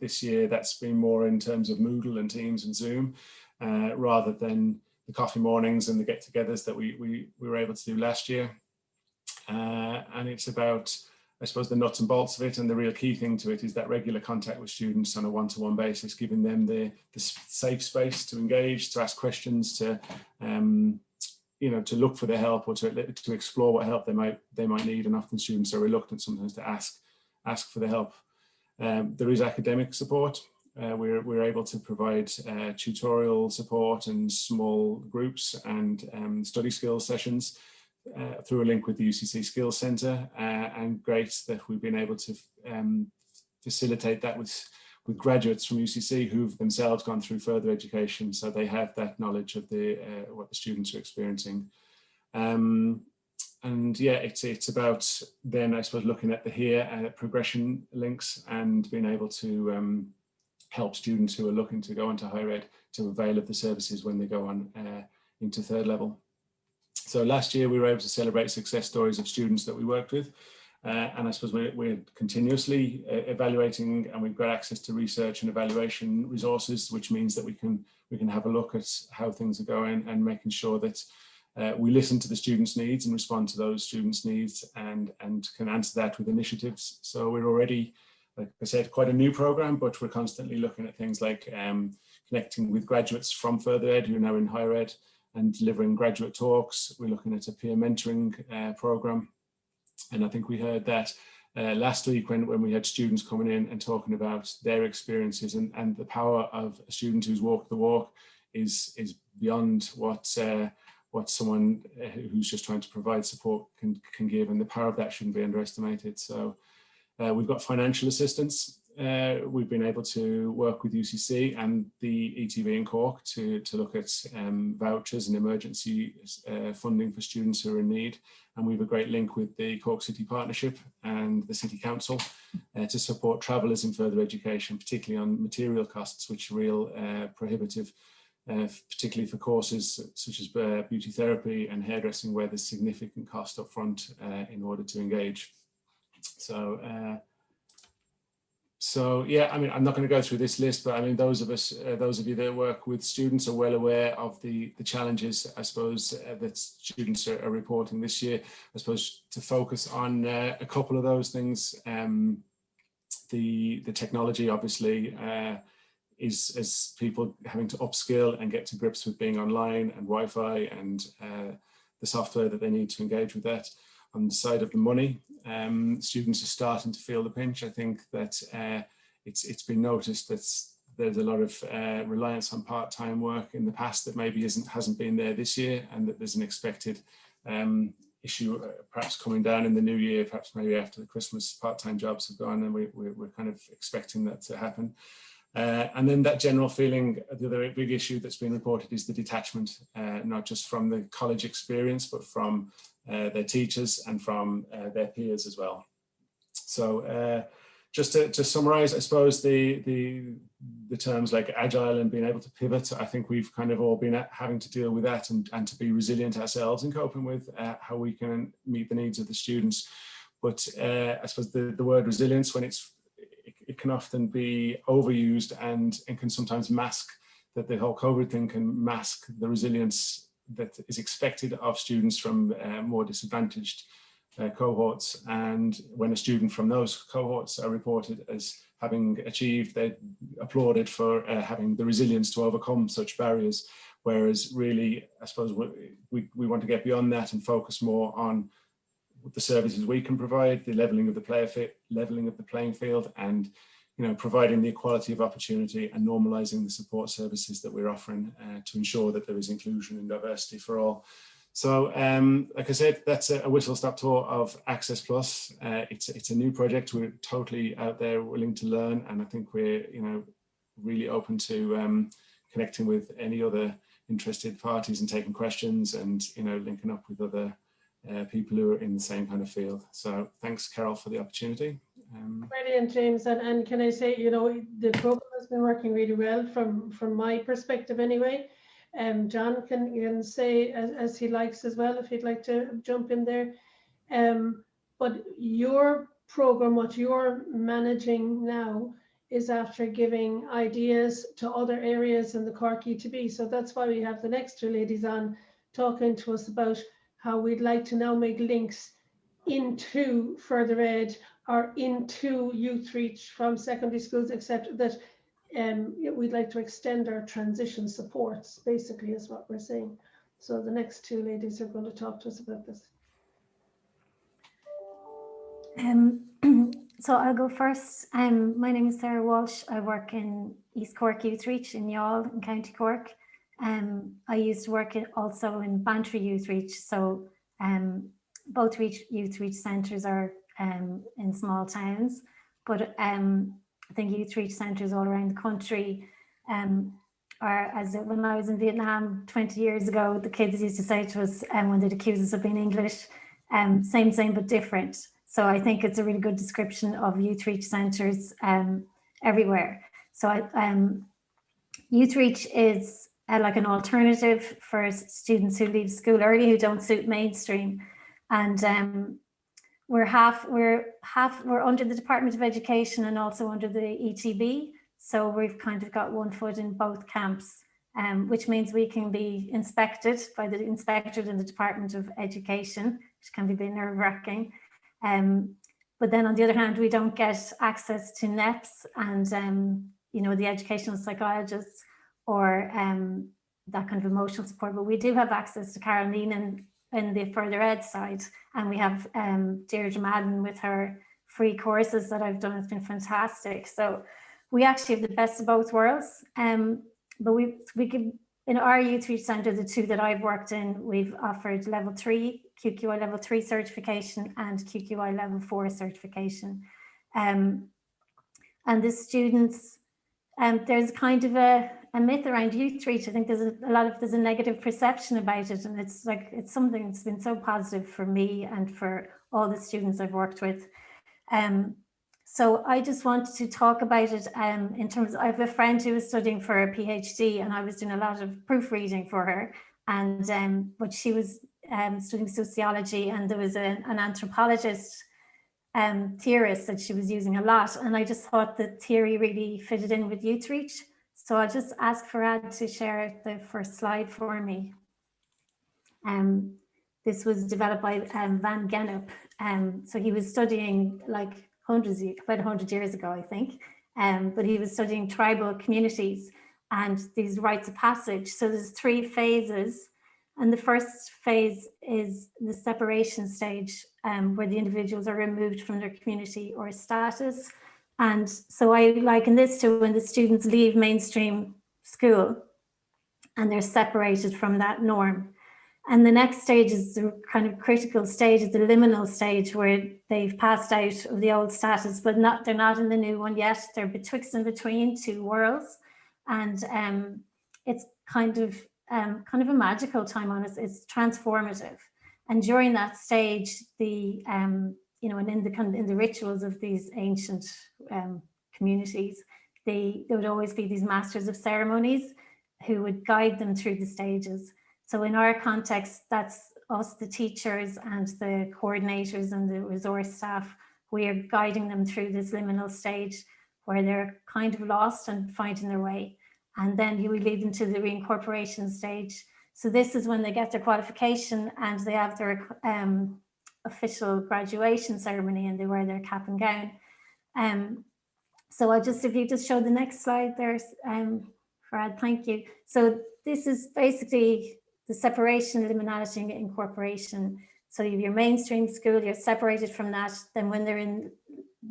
This year, that's been more in terms of Moodle and Teams and Zoom, rather than the coffee mornings and the get-togethers that we were able to do last year. And it's about, I suppose, the nuts and bolts of it, and the real key thing to it is that regular contact with students on a one-to-one basis, giving them the safe space to engage, to ask questions, to to look for their help, or to explore what help they might need. And often students are reluctant sometimes to ask for the help. There is academic support. We're able to provide tutorial support and small groups and study skills sessions through a link with the UCC Skills Centre, and great that we've been able to facilitate that with graduates from UCC who've themselves gone through further education, so they have that knowledge of what the students are experiencing. And yeah, it's about then, I suppose, looking at the here and at progression links, and being able to help students who are looking to go into higher ed to avail of the services when they go on into third level. So last year we were able to celebrate success stories of students that we worked with, and I suppose we're continuously evaluating, and we've got access to research and evaluation resources, which means that we can have a look at how things are going, and making sure that we listen to the students' needs and respond to those students' needs, and can answer that with initiatives. So we're already, like I said, quite a new program, but we're constantly looking at things like connecting with graduates from further ed who are now in higher ed, and delivering graduate talks. We're looking at a peer mentoring program. And I think we heard that last week when we had students coming in and talking about their experiences, and the power of a student who's walked the walk is beyond what someone who's just trying to provide support can give, and the power of that shouldn't be underestimated. So we've got financial assistance we've been able to work with UCC and the ETB in Cork to look at vouchers and emergency funding for students who are in need. And we have a great link with the Cork City Partnership and the City Council to support travellers in further education, particularly on material costs, which are real prohibitive, particularly for courses such as beauty therapy and hairdressing, where there's significant cost up front in order to engage. So yeah, I mean, I'm not going to go through this list, but I mean, those of you that work with students are well aware of the challenges, I suppose, that students are reporting this year. I suppose to focus on a couple of those things, the technology obviously is people having to upskill and get to grips with being online and Wi-Fi and the software that they need to engage with that. On the side of the money, students are starting to feel the pinch. I think that it's been noticed that there's a lot of reliance on part-time work in the past that maybe hasn't been there this year, and that there's an expected issue perhaps coming down in the new year, perhaps maybe after the Christmas part-time jobs have gone, and we're kind of expecting that to happen. And then that general feeling, the other big issue that's been reported is the detachment, not just from the college experience, but from their teachers and from their peers as well. So just to summarize, I suppose the terms like agile and being able to pivot, I think we've kind of all been having to deal with that and to be resilient ourselves in coping with how we can meet the needs of the students. But I suppose the word resilience, when it can often be overused and can sometimes mask that the whole COVID thing can mask the resilience that is expected of students from more disadvantaged cohorts. And when a student from those cohorts are reported as having achieved, they're applauded for having the resilience to overcome such barriers. Whereas really, I suppose we want to get beyond that and focus more on the services we can provide, the leveling of the playing field, and providing the equality of opportunity and normalising the support services that we're offering to ensure that there is inclusion and diversity for all. So, like I said, that's a whistle-stop tour of Access Plus. It's a new project. We're totally out there, willing to learn, and I think we're really open to connecting with any other interested parties and taking questions and linking up with other people who are in the same kind of field. So thanks, Carol, for the opportunity. Brilliant, James. And can I say, the program has been working really well from my perspective anyway. John can say as he likes as well, if he'd like to jump in there. But your program, what you're managing now, is after giving ideas to other areas in the Cork ETB. So that's why we have the next two ladies on talking to us about how we'd like to now make links into further ed or into youth reach from secondary schools, except that we'd like to extend our transition supports, basically is what we're saying. So the next two ladies are going to talk to us about this. So I'll go first. My name is Sarah Walsh. I work in East Cork Youth Reach in Youghal in County Cork. I used to work also in Bantry Youth Reach. So both youth reach centres are in small towns, but I think youth reach centres all around the country are, when I was in Vietnam 20 years ago, the kids used to say to us when they'd accuse us of being English, same but different. So I think it's a really good description of youth reach centres everywhere. So youth reach is like an alternative for students who leave school early, who don't suit mainstream. And we're under the Department of Education and also under the ETB. So we've kind of got one foot in both camps, which means we can be inspected by the inspector in the Department of Education, which can be a bit nerve-wracking. But then on the other hand, we don't get access to NEPs and, the educational psychologists or that kind of emotional support. But we do have access to Caroline in the further ed side. And we have Deirdre Madden with her free courses that I've done. It's been fantastic. So we actually have the best of both worlds. But we give, in our youth reach centre, the two that I've worked in, we've offered level 3, QQI level 3 certification and QQI level 4 certification. And the students, there's kind of a myth around youth reach. I think there's a negative perception about it, and it's something that's been so positive for me and for all the students I've worked with. So I just wanted to talk about it in terms, I have a friend who was studying for a PhD, and I was doing a lot of proofreading for her, and but she was studying sociology, and there was an anthropologist theorist that she was using a lot, and I just thought the theory really fitted in with youth reach. So I'll just ask Farad to share the first slide for me. This was developed by Van Gennep. So he was studying like about 100 years ago, I think, but he was studying tribal communities and these rites of passage. So there's 3 phases, and the first phase is the separation stage, where the individuals are removed from their community or status. And so I liken this to when the students leave mainstream school and they're separated from that norm. And the next stage is the kind of critical stage, is the liminal stage, where they've passed out of the old status, but they're not in the new one yet. They're betwixt and between 2 worlds. And it's kind of a magical time on us. It's transformative. And during that stage, and in the rituals of these ancient communities, there would always be these masters of ceremonies who would guide them through the stages. So in our context, that's us, the teachers and the coordinators and the resource staff. We are guiding them through this liminal stage where they're kind of lost and finding their way. And then we lead them to the reincorporation stage. So this is when they get their qualification and they have their official graduation ceremony, and they wear their cap and gown. So if you just show the next slide there, Farad, thank you. So this is basically the separation, liminality, and incorporation. So you have your mainstream school, you're separated from that. Then when they're in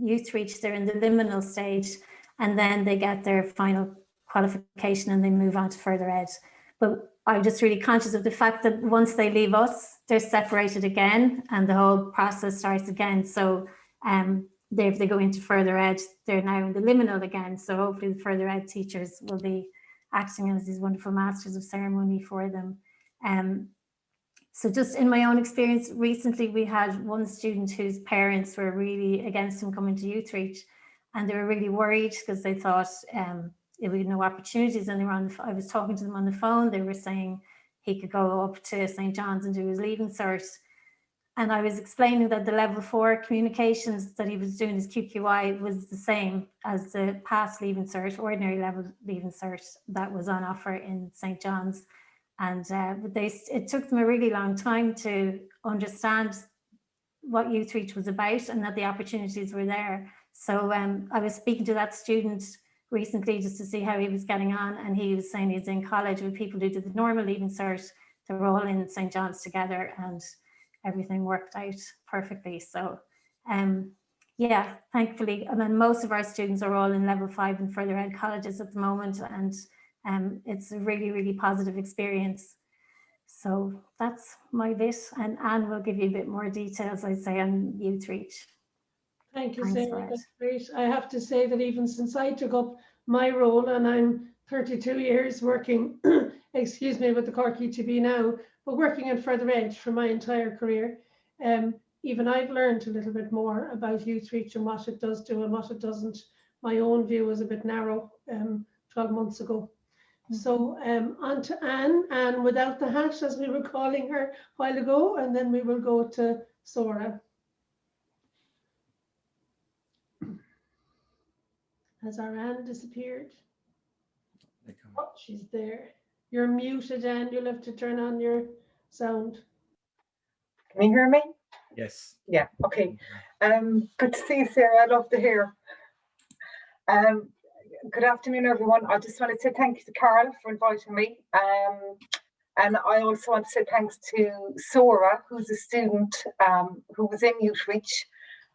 youth reach, they're in the liminal stage, and then they get their final qualification and they move on to further ed. But I'm just really conscious of the fact that once they leave us, they're separated again and the whole process starts again. So if they go into further ed, they're now in the liminal again. So hopefully the further ed teachers will be acting as these wonderful masters of ceremony for them. So just in my own experience, recently we had one student whose parents were really against him coming to youth reach, and they were really worried because they thought there would be no opportunities. And I was talking to them on the phone. They were saying he could go up to St. John's and do his leaving cert. And I was explaining that the level 4 communications that he was doing, his QQI, was the same as the past leaving cert, ordinary level leaving cert that was on offer in St. John's. And it took them a really long time to understand what youth reach was about and that the opportunities were there. So I was speaking to that student recently just to see how he was getting on, and he was saying he's in college with people who did the normal leaving cert. They were all in St. John's together and everything worked out perfectly. So yeah, thankfully, I mean, most of our students are all in level 5 and further ed colleges at the moment, and it's a really, really positive experience. So that's my bit, and Anne will give you a bit more details, I'd say, on youth reach. Thank you, Sarah. That's great. I have to say that even since I took up my role, and I'm 32 years working, excuse me, with the Cork UTB now, but working in further ed for my entire career, even I've learned a little bit more about youth reach and what it does do and what it doesn't. My own view was a bit narrow 12 months ago. So on to Anne, Anne without the hat, as we were calling her a while ago, and then we will go to Sora. Has our Anne disappeared? Oh, she's there. You're muted, Anne. You'll have to turn on your sound. Can you hear me? Yes. Yeah, okay. Good to see you, Sarah. I love to hear. Good afternoon, everyone. I just want to say thank you to Carol for inviting me. And I also want to say thanks to Sora, who's a student who was in Youth Reach,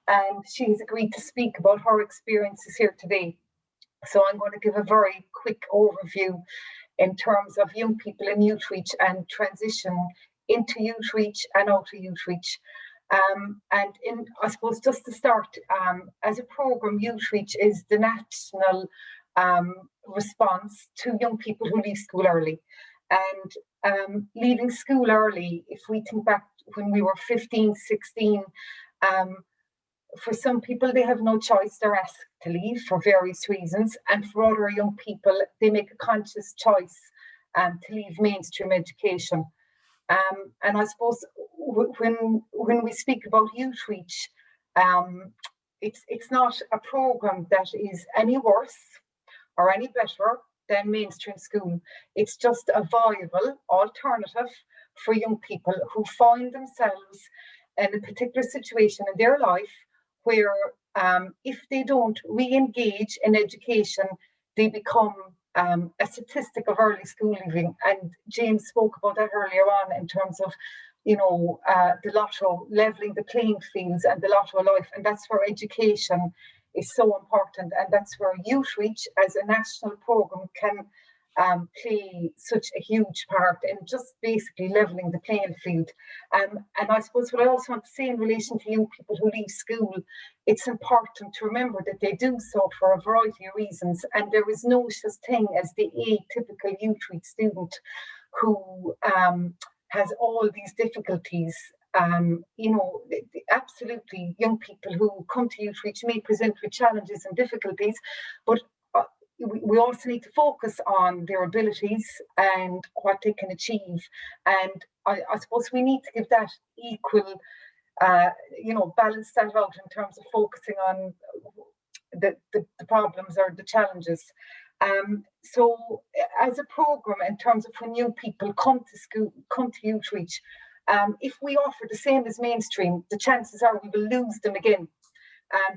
and she's agreed to speak about her experiences here today. So I'm going to give a very quick overview in terms of young people in Youth Reach and transition into Youth Reach and out of Youth Reach. And I suppose just to start, as a programme, Youth Reach is the national response to young people who leave school early. And leaving school early, if we think back when we were 15, 16, for some people, they have no choice. They're asked to leave for various reasons. And for other young people, they make a conscious choice to leave mainstream education. And I suppose when we speak about Youth Reach, it's not a programme that is any worse or any better than mainstream school. It's just a viable alternative for young people who find themselves in a particular situation in their life where if they don't re-engage in education, they become a statistic of early school leaving. And James spoke about that earlier on in terms of, you know, the lotto, levelling the playing fields and the lotto of life. And that's where education is so important. And that's where Youth Reach as a national programme can play such a huge part in just basically levelling the playing field. And I suppose what I also want to say in relation to young people who leave school, it's important to remember that they do so for a variety of reasons, and there is no such thing as the atypical Youth Reach student who has all these difficulties. You know, absolutely, young people who come to Youth Reach may present with challenges and difficulties, but we also need to focus on their abilities and what they can achieve. And I suppose we need to give that equal, you know, balance that out in terms of focusing on the problems or the challenges. So as a programme, in terms of when young people come to school, come to Youth Reach, if we offer the same as mainstream, the chances are we will lose them again.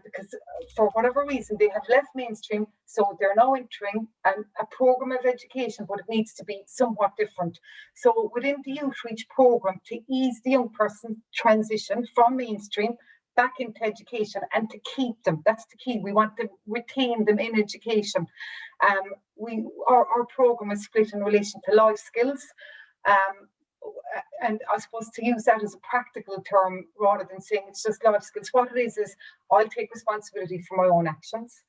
Because for whatever reason they have left mainstream, so they're now entering a programme of education, but it needs to be somewhat different. So within the Youth Reach programme, to ease the young person transition from mainstream back into education and to keep them, that's the key. We want to retain them in education. Our programme is split in relation to life skills. And I suppose to use that as a practical term rather than saying it's just life skills, what it is I'll take responsibility for my own actions,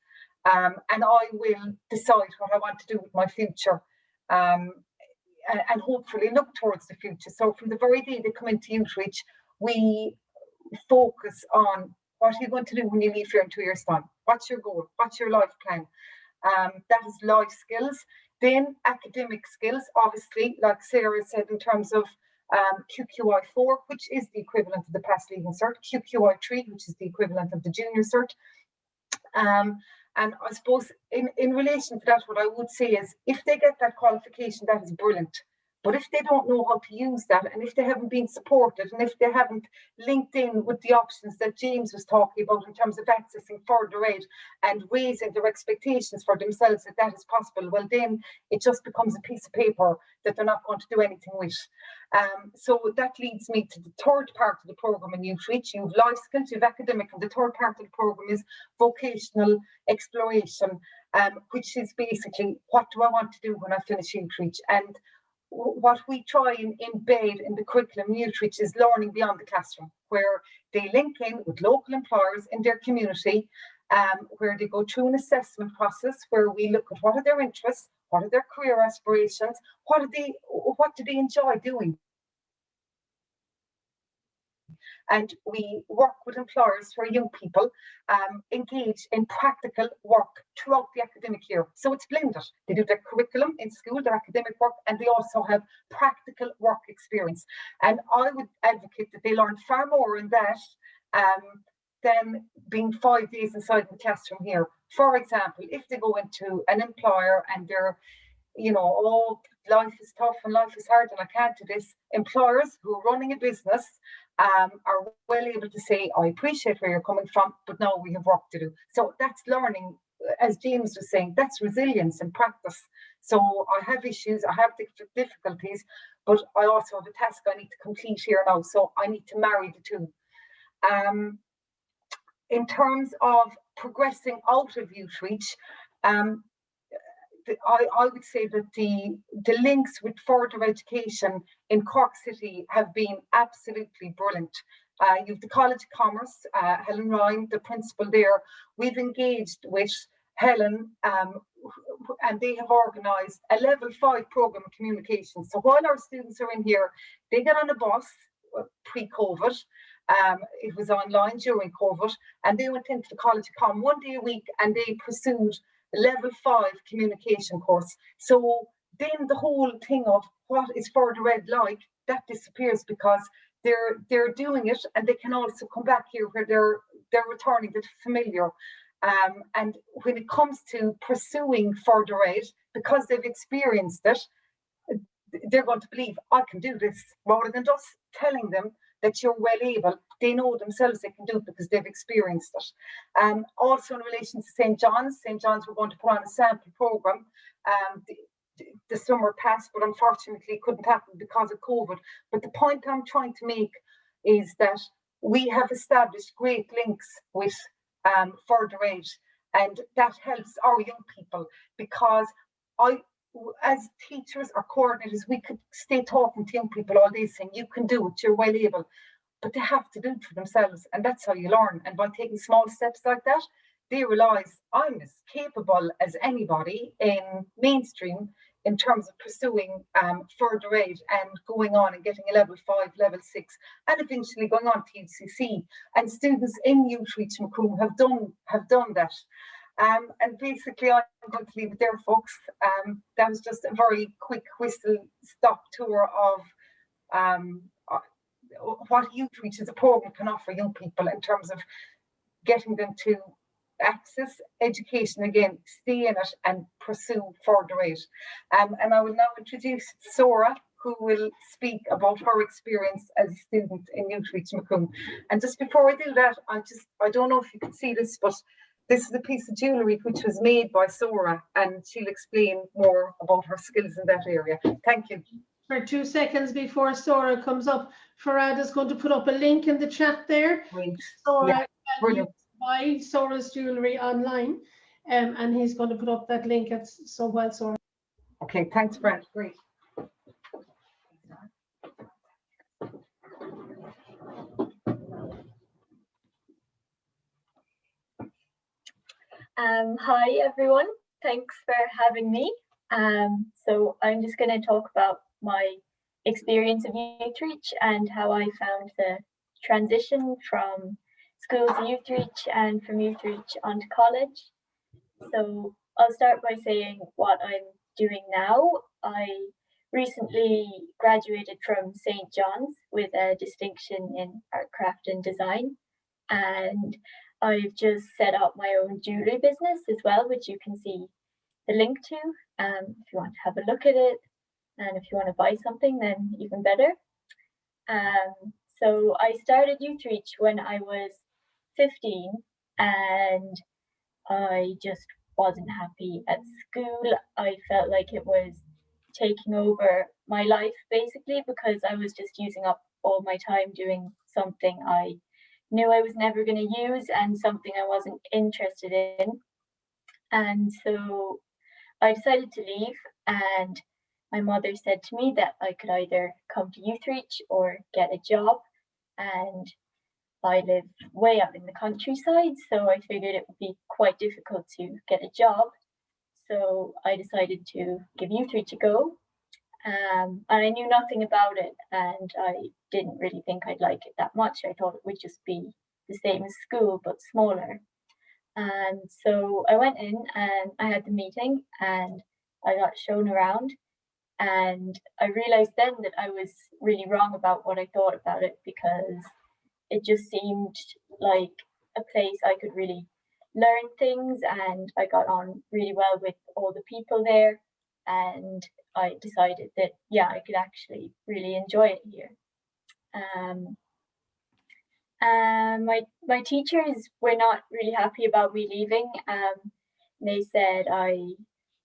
and I will decide what I want to do with my future, and hopefully look towards the future. So from the very day they come into Youth Reach, we focus on what are you going to do when you leave here in 2 years' time? What's your goal? What's your life plan? That is life skills. Then academic skills, obviously, like Sarah said, in terms of QQI4, which is the equivalent of the past leaving cert, QQI3, which is the equivalent of the junior cert. And I suppose in relation to that, what I would say is if they get that qualification, that is brilliant. But if they don't know how to use that, and if they haven't been supported, and if they haven't linked in with the options that James was talking about in terms of accessing further aid and raising their expectations for themselves that is possible, well then it just becomes a piece of paper that they're not going to do anything with. So that leads me to the third part of the programme in Youth Reach. You have life skills, you have academic, and the third part of the programme is vocational exploration, which is basically what do I want to do when I finish Youth Reach. And what we try and embed in the curriculum Youth Reach is learning beyond the classroom, where they link in with local employers in their community, where they go through an assessment process where we look at what are their interests, what are their career aspirations, what do they enjoy doing. And we work with employers where young people engage in practical work throughout the academic year. So it's blended. They do their curriculum in school, their academic work, and they also have practical work experience. And I would advocate that they learn far more in that than being 5 days inside the classroom here. For example, if they go into an employer and they're, you know, oh, life is tough and life is hard and I can't do this, employers who are running a business are well able to say, I appreciate where you're coming from, but now we have work to do. So that's learning, as James was saying, that's resilience in practice. So I have issues, I have difficulties, but I also have a task I need to complete here now. So I need to marry the two. In terms of progressing out of Youth Reach, I would say that the links with further education in Cork City have been absolutely brilliant. You've the College of Commerce, Helen Ryan, the principal there. We've engaged with Helen and they have organised a level 5 programme of communication. So while our students are in here, they get on a bus pre-COVID. It was online during COVID, and they went into the College of Com 1 day a week and they pursued a level 5 communication course. So then the whole thing of what is further ed like, that disappears because they're doing it, and they can also come back here where they're returning to familiar. And when it comes to pursuing further ed, because they've experienced it, they're going to believe, I can do this, rather than just telling them that you're well able. They know themselves they can do it because they've experienced it. Also in relation to St. John's, we're going to put on a sample programme. The summer passed, but unfortunately it couldn't happen because of COVID. But the point I'm trying to make is that we have established great links with further ed, and that helps our young people, because as teachers or coordinators, we could stay talking to young people all day saying, you can do it, you're well able, but they have to do it for themselves, and that's how you learn. And by taking small steps like that, they realise I'm as capable as anybody in mainstream in terms of pursuing further ed and going on and getting a level 5, level 6, and eventually going on to UCC. And students in Youth Reach Macroom have done that. And basically, I'm going to leave it there, folks. That was just a very quick whistle-stop tour of what Youth Reach as a programme can offer young people in terms of getting them to access education again, stay in it, and pursue further ed. And I will now introduce Sora, who will speak about her experience as a student in Youth Reach Macroom. And just before I do that, I don't know if you can see this, but this is a piece of jewellery which was made by Sora, and she'll explain more about her skills in that area. Thank you. For 2 seconds before Sora comes up, Farad is going to put up a link in the chat there. Great. Sora, Brilliant. Buy Sora's jewellery online, and he's going to put up that link. So well, Sora. Okay, thanks, Brent. Great. Hi everyone, thanks for having me. So I'm just going to talk about my experience of Youth Reach and how I found the transition from school to Youth Reach and from Youth Reach onto college. So I'll start by saying what I'm doing now. I recently graduated from St. John's with a distinction in art, craft and design, and I've just set up my own jewellery business as well, which you can see the link to if you want to have a look at it, and if you want to buy something, then even better. So I started Youth Reach when I was 15, and I just wasn't happy at school. I felt like it was taking over my life basically, because I was just using up all my time doing something I knew I was never going to use and something I wasn't interested in. And so I decided to leave, and my mother said to me that I could either come to Youth Reach or get a job, and I live way out in the countryside, so I figured it would be quite difficult to get a job. So I decided to give Youth Reach a go, and I knew nothing about it, and I didn't really think I'd like it that much. I thought it would just be the same as school but smaller. And so I went in and I had the meeting and I got shown around, and I realized then that I was really wrong about what I thought about it, because it just seemed like a place I could really learn things, and I got on really well with all the people there, and I decided that, yeah, I could actually really enjoy it here. My teachers were not really happy about me leaving. They said I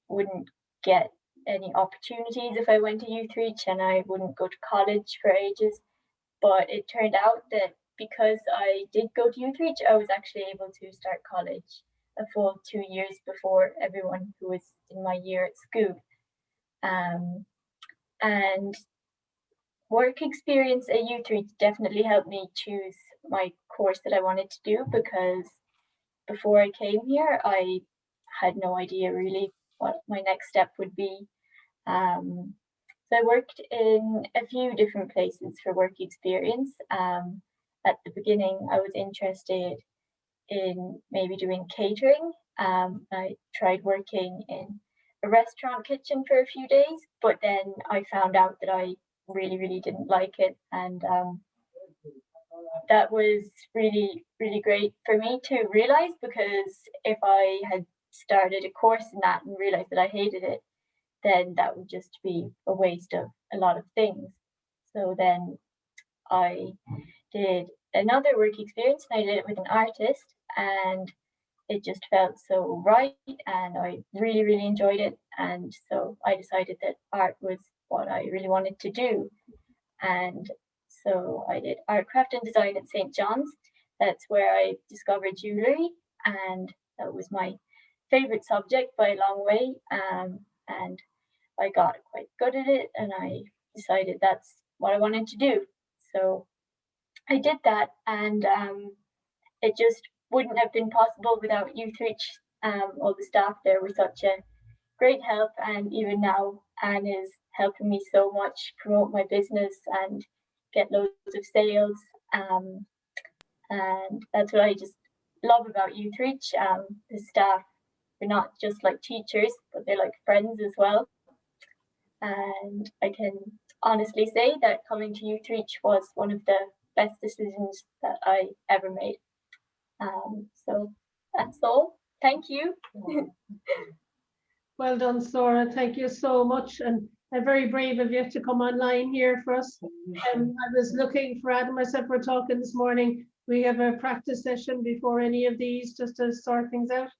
wouldn't get any opportunities if I went to Youth Reach, and I wouldn't go to college for ages. But it turned out that because I did go to Youth Reach, I was actually able to start college a full 2 years before everyone who was in my year at school. And work experience at Youth Reach definitely helped me choose my course that I wanted to do, because before I came here, I had no idea really what my next step would be. So I worked in a few different places for work experience. At the beginning, I was interested in maybe doing catering. I tried working in a restaurant kitchen for a few days, but then I found out that I really didn't like it, and that was really great for me to realize, because if I had started a course in that and realized that I hated it, then that would just be a waste of a lot of things. So then I did another work experience, and I did it with an artist, and it just felt so right, and I really enjoyed it. And so I decided that art was what I really wanted to do. And so I did art, craft and design at St. John's. That's where I discovered jewellery, and that was my favourite subject by a long way. And I got quite good at it, and I decided that's what I wanted to do. So I did that, and it just wouldn't have been possible without Youth Reach. All the staff there were such a great help, and even now Anne is helping me so much promote my business and get loads of sales. And that's what I just love about Youth Reach. The staff, they're not just like teachers, but they're like friends as well. And I can honestly say that coming to Youth Reach was one of the best decisions that I ever made. So that's all. Thank you. Well done, Sora. Thank you so much. And very brave of you to come online here for us. I was looking for Adam, myself, we're talking this morning. We have a practice session before any of these, just to sort things out.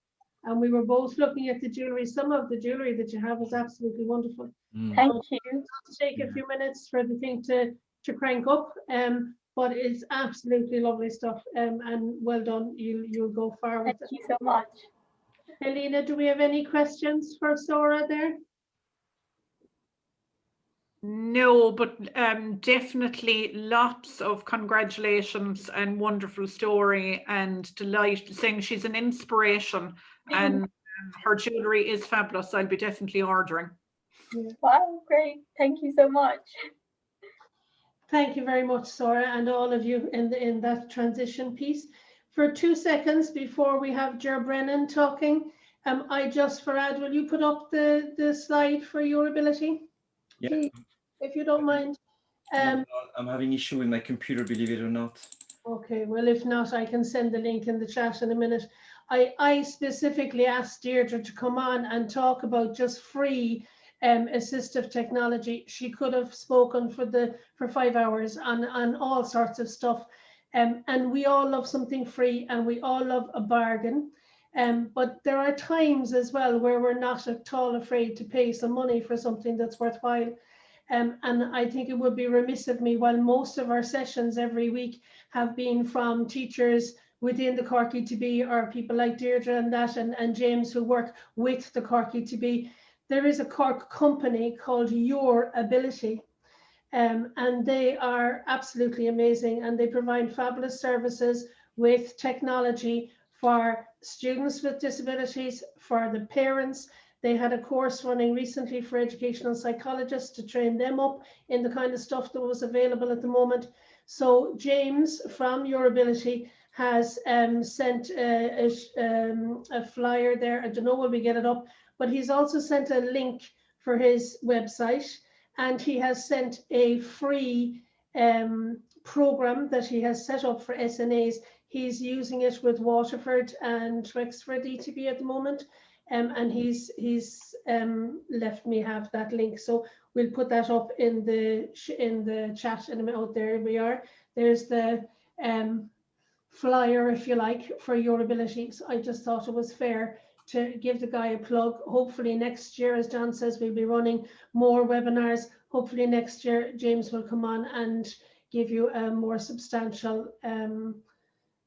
And we were both looking at the jewellery. Some of the jewellery that you have is absolutely wonderful. Thank you. It'll take a few minutes for the thing to crank up, but it's absolutely lovely stuff. And well done. You'll go far with it. Thank you so much. Helena, do we have any questions for Sora there? No, but definitely lots of congratulations and wonderful story, and delight, saying she's an inspiration, and her jewellery is fabulous. I'll be definitely ordering. Wow, great. Thank you so much. Thank you very much, Sora, and all of you in that transition piece. For 2 seconds before we have Ger Brennan talking, I just, Farad, will you put up the slide for your ability? Yeah. Please, if you don't mind. I'm having issue with my computer, believe it or not. Okay, well, if not, I can send the link in the chat in a minute. I specifically asked Deirdre to come on and talk about just free assistive technology. She could have spoken for 5 hours on all sorts of stuff. And we all love something free, and we all love a bargain. But there are times as well where we're not at all afraid to pay some money for something that's worthwhile. And I think it would be remiss of me, while most of our sessions every week have been from teachers within the Cork ETB, or people like Deirdre and James who work with the Cork ETB. There is a Cork company called Your Ability. And they are absolutely amazing, and they provide fabulous services with technology for students with disabilities, for the parents. They had a course running recently for educational psychologists to train them up in the kind of stuff that was available at the moment. So James from Your Ability has sent a flyer there. I don't know when we get it up, but he's also sent a link for his website. And he has sent a free program that he has set up for SNAs. He's using it with Waterford and Wexford ETB at the moment. And he's left me have that link. So we'll put that up in the chat in a minute. Oh, there we are. There's the flyer, if you like, for Your Ability. So I just thought it was fair to give the guy a plug. Hopefully next year, as John says, we'll be running more webinars. Hopefully next year, James will come on and give you a more substantial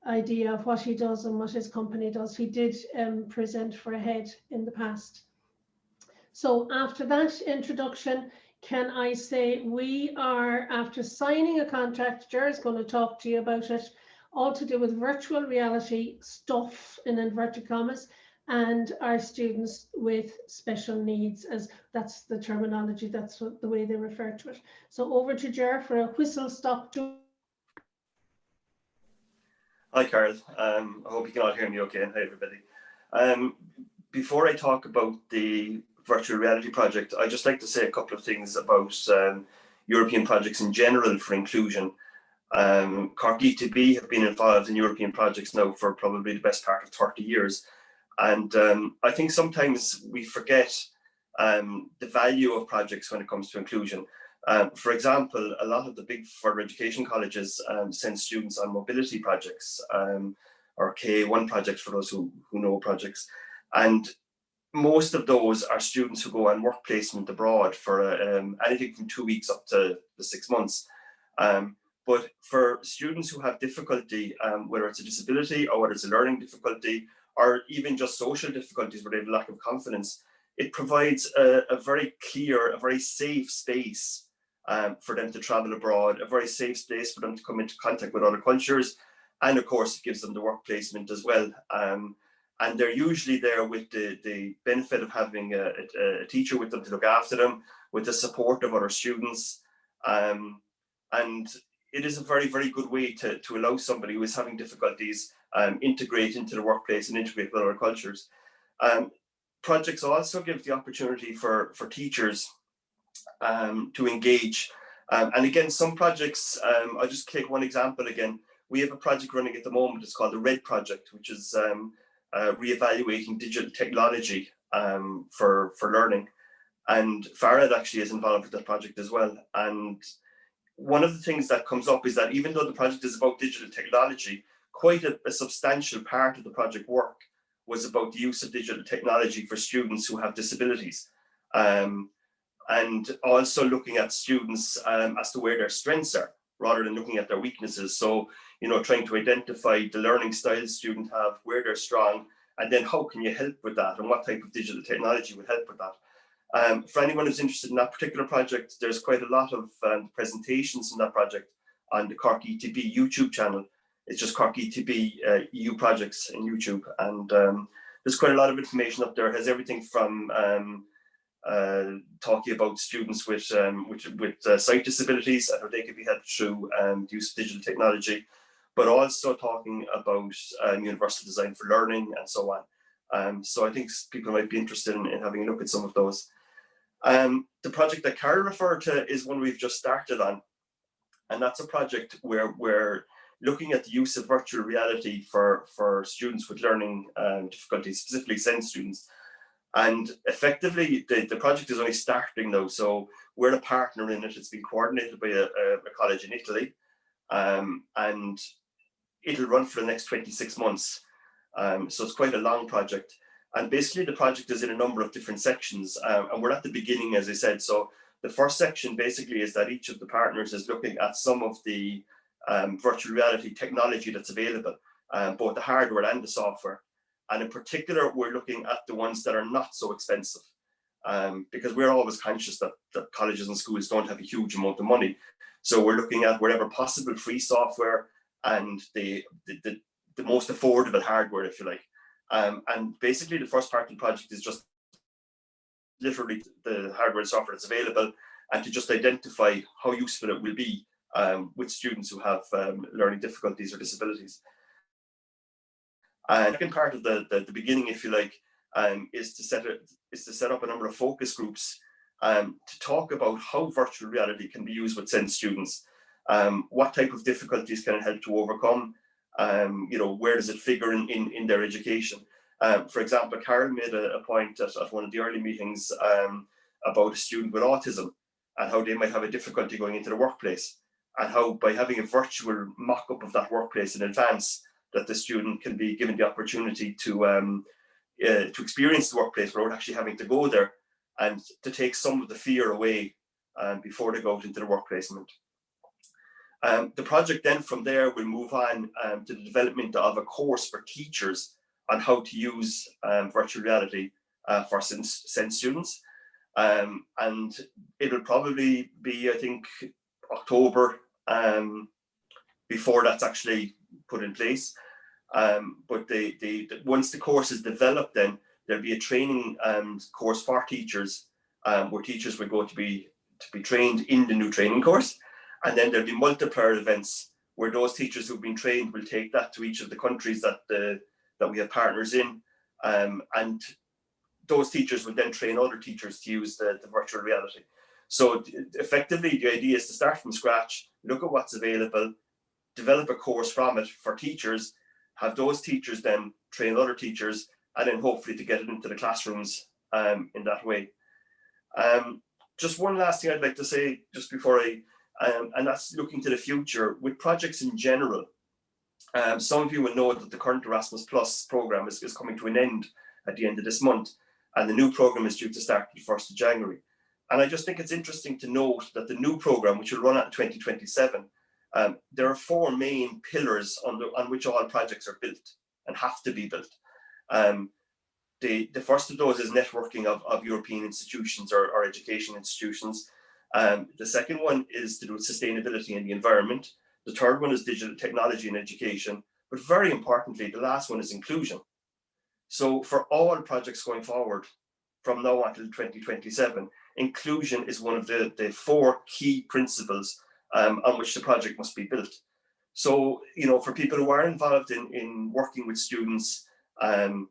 idea of what he does and what his company does. He did present for AHEAD in the past. So after that introduction, can I say we are, after signing a contract, Ger is going to talk to you about it. all to do with virtual reality stuff, in inverted commas, and our students with special needs, as that's the terminology, that's what, the way they refer to it. So over to Ger for a whistle stop tour. Hi, Carol. I hope you can all hear me okay. Hi, everybody. Before I talk about the virtual reality project, I'd just like to say a couple of things about European projects in general for inclusion. Cork ETB have been involved in European projects now for probably the best part of 30 years. And I think sometimes we forget the value of projects when it comes to inclusion. For example, a lot of the big further education colleges send students on mobility projects, or KA1 projects for those who know projects. And most of those are students who go on work placement abroad for anything from 2 weeks up to the 6 months. But for students who have difficulty, whether it's a disability or whether it's a learning difficulty, or even just social difficulties where they have a lack of confidence, it provides a very clear, a very safe space for them to travel abroad, a very safe space for them to come into contact with other cultures. And of course, it gives them the work placement as well. And they're usually there with the benefit of having a teacher with them to look after them, with the support of other students. And it is a very, very good way to allow somebody who is having difficulties integrate into the workplace and integrate with other cultures. Projects also give the opportunity for teachers to engage. And again, some projects, I'll just take one example again. We have a project running at the moment, it's called the RED project, which is re-evaluating digital technology for learning. And FARED actually is involved with that project as well. And one of the things that comes up is that even though the project is about digital technology, quite a substantial part of the project work was about the use of digital technology for students who have disabilities. And also looking at students as to where their strengths are, rather than looking at their weaknesses. So, you know, trying to identify the learning styles students have, where they're strong, and then how can you help with that, and what type of digital technology would help with that. For anyone who's interested in that particular project, there's quite a lot of presentations in that project on the Cork ETB YouTube channel. It's just Cork ETB EU projects in YouTube. And there's quite a lot of information up there. It has everything from talking about students with sight disabilities and how they can be helped through the use of digital technology, but also talking about universal design for learning and so on. So I think people might be interested in having a look at some of those. The project that Carol referred to is one we've just started on, and that's a project where we're looking at the use of virtual reality for students with learning difficulties, specifically SEND students. And effectively, the project is only starting now, so we're a partner in it. It's been coordinated by a college in Italy, and it'll run for the next 26 months. So it's quite a long project. And basically, the project is in a number of different sections, and we're at the beginning, as I said. So the first section basically is that each of the partners is looking at some of the virtual reality technology that's available, both the hardware and the software. And in particular, we're looking at the ones that are not so expensive, because we're always conscious that colleges and schools don't have a huge amount of money. So we're looking at wherever possible free software and the most affordable hardware, if you like. And basically, the first part of the project is just literally the hardware and software that's available, and to just identify how useful it will be with students who have learning difficulties or disabilities. And the second part of the beginning, if you like, is to set up a number of focus groups to talk about how virtual reality can be used with SEND students. What type of difficulties can it help to overcome? You know, where does it figure in their education? For example, Carol made a point at one of the early meetings about a student with autism and how they might have a difficulty going into the workplace, and how by having a virtual mock-up of that workplace in advance, that the student can be given the opportunity to experience the workplace without actually having to go there, and to take some of the fear away before they go out into the work placement. The project then from there will move on to the development of a course for teachers on how to use virtual reality for SEND students. And it'll probably be, I think, October before that's actually put in place. But once the course is developed, then there'll be a training course for teachers, where teachers will go to be trained in the new training course. And then there'll be multiplier events where those teachers who've been trained will take that to each of the countries that we have partners in. And those teachers will then train other teachers to use the virtual reality. So effectively, the idea is to start from scratch, look at what's available, develop a course from it for teachers, have those teachers then train other teachers, and then hopefully to get it into the classrooms in that way. Just one last thing I'd like to say just before and that's looking to the future with projects in general. Some of you will know that the current Erasmus Plus program is coming to an end at the end of this month, and the new program is due to start the 1st of January. And I just think it's interesting to note that the new program, which will run out in 2027, there are 4 main pillars on which all projects are built and have to be built. The first of those is networking of European institutions or education institutions. The second one is to do with sustainability and the environment. The third one is digital technology and education. But very importantly, the last one is inclusion. So for all projects going forward from now until 2027, inclusion is one of the 4 key principles on which the project must be built. So, for people who are involved in working with students and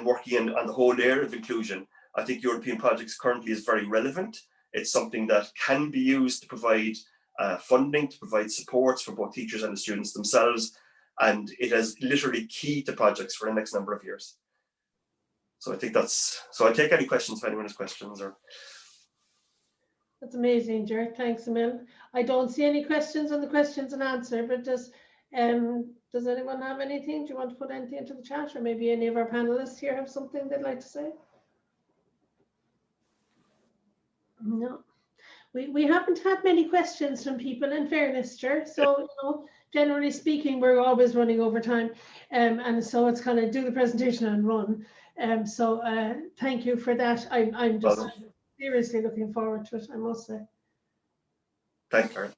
working on the whole area of inclusion, I think European Projects currently is very relevant. It's something that can be used to provide funding, to provide supports for both teachers and the students themselves. And it is literally key to projects for the next number of years. So I think so I take any questions if anyone has questions. That's amazing, Ger. Thanks, Emil. I don't see any questions on the questions and answer, but does anyone have anything? Do you want to put anything into the chat, or maybe any of our panelists here have something they'd like to say? No. We haven't had many questions from people, in fairness, Ger. So, generally speaking, we're always running over time. And so it's kind of do the presentation and run. So thank you for that. I'm just seriously looking forward to it, I must say. Thanks, Karen.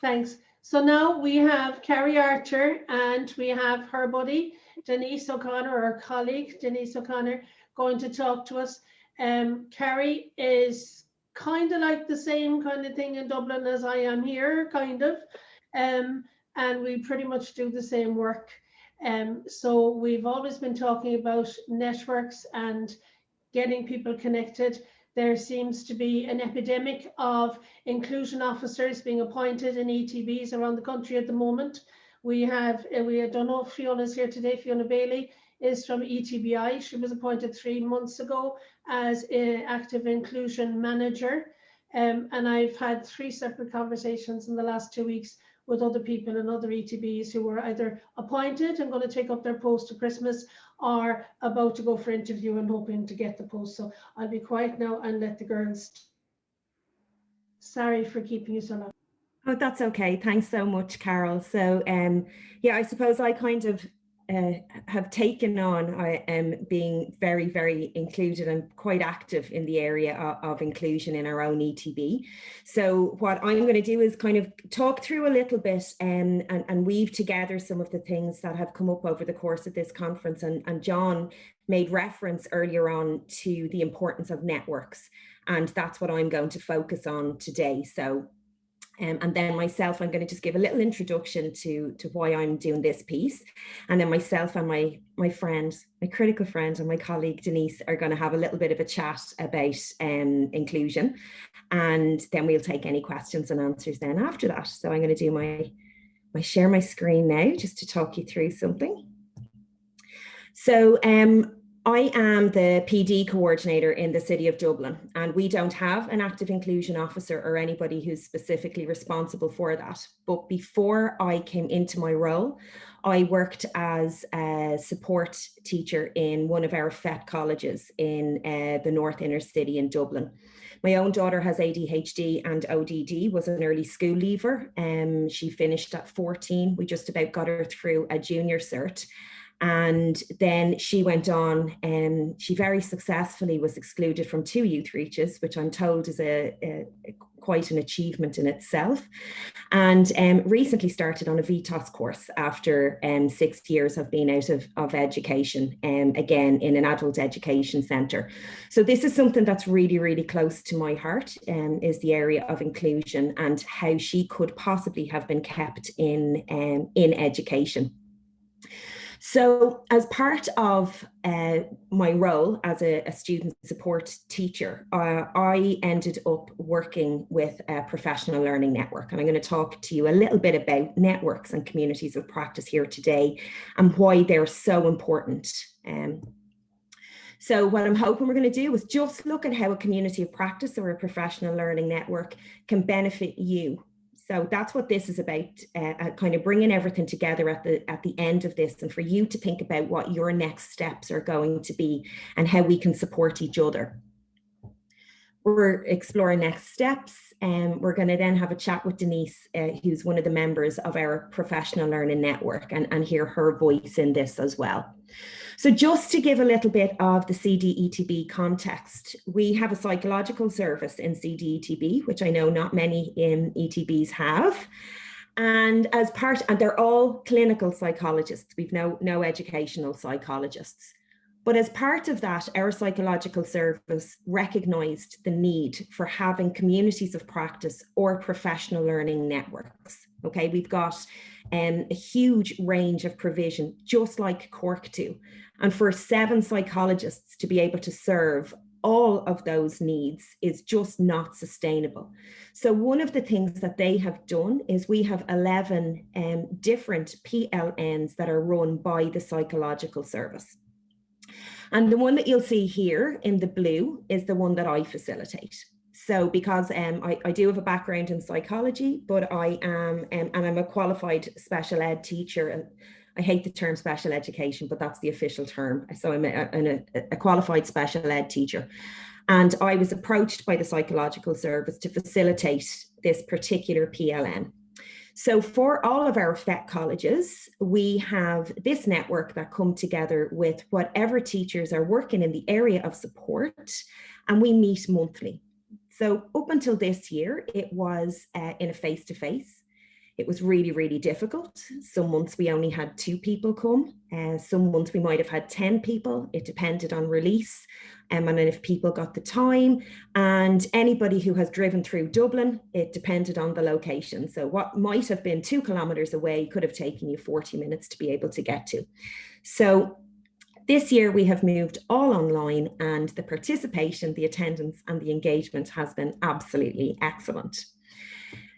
Thanks. So now we have Carrie Archer and we have her buddy, Denise O'Connor, our colleague, Denise O'Connor, going to talk to us. Carrie is kind of like the same kind of thing in Dublin as I am here, kind of. And we pretty much do the same work. So we've always been talking about networks and getting people connected. There seems to be an epidemic of inclusion officers being appointed in ETBs around the country at the moment. We don't know if Fiona's here today. Fiona Bailey is from ETBI. She was appointed 3 months ago as an active inclusion manager. And I've had 3 separate conversations in the last 2 weeks with other people in other ETBs who were either appointed and going to take up their post to Christmas or about to go for interview and hoping to get the post. So I'll be quiet now and let the girls. Sorry for keeping you so long. Oh, that's okay. Thanks so much, Carol. So yeah, I suppose I kind of have taken on being very, very included and quite active in the area of inclusion in our own ETB. So what I'm going to do is kind of talk through a little bit and weave together some of the things that have come up over the course of this conference. And John made reference earlier on to the importance of networks. And that's what I'm going to focus on today. So and then myself, I'm going to just give a little introduction to why I'm doing this piece. And then myself and my friend, my critical friend and my colleague Denise are going to have a little bit of a chat about inclusion. And then we'll take any questions and answers then after that. So I'm going to do my share my screen now just to talk you through something. So I am the PD coordinator in the City of Dublin, and we don't have an active inclusion officer or anybody who's specifically responsible for that. But before I came into my role, I worked as a support teacher in one of our FET colleges in the North Inner City in Dublin. My own daughter has ADHD and ODD, was an early school leaver. She finished at 14. We just about got her through a junior cert. And then she went on and she very successfully was excluded from 2 youth reaches, which I'm told is quite an achievement in itself. And recently started on a VTOS course after 6 years of being out of education, again in an adult education centre. So this is something that's really, really close to my heart, is the area of inclusion and how she could possibly have been kept in education. So as part of my role as a student support teacher, I ended up working with a professional learning network. And I'm going to talk to you a little bit about networks and communities of practice here today and why they're so important. So what I'm hoping we're going to do is just look at how a community of practice or a professional learning network can benefit you. So that's what this is about, kind of bringing everything together at the end of this, and for you to think about what your next steps are going to be and how we can support each other. We're exploring next steps, and we're going to then have a chat with Denise, who's one of the members of our professional learning network, and hear her voice in this as well. So just to give a little bit of the CDETB context, we have a psychological service in CDETB, which I know not many ETBs have. And as part, and they're all clinical psychologists. We've no educational psychologists. But as part of that, our psychological service recognised the need for having communities of practice or professional learning networks. Okay, we've got a huge range of provision, just like Cork do. And for 7 psychologists to be able to serve all of those needs is just not sustainable. So one of the things that they have done is we have 11 different PLNs that are run by the psychological service. And the one that you'll see here in the blue is the one that I facilitate. So because I do have a background in psychology, but I am, and I'm a qualified special ed teacher. I hate the term special education, but that's the official term. So I'm a qualified special ed teacher. And I was approached by the psychological service to facilitate this particular PLN. So for all of our FET colleges, we have this network that come together with whatever teachers are working in the area of support, and we meet monthly. So up until this year, it was in a face-to-face. It was really, really difficult. Some months we only had 2 people come. Some months we might have had 10 people. It depended on release and if people got the time. And anybody who has driven through Dublin, it depended on the location. So what might have been 2 kilometres away could have taken you 40 minutes to be able to get to. So this year we have moved all online, and the participation, the attendance and the engagement has been absolutely excellent.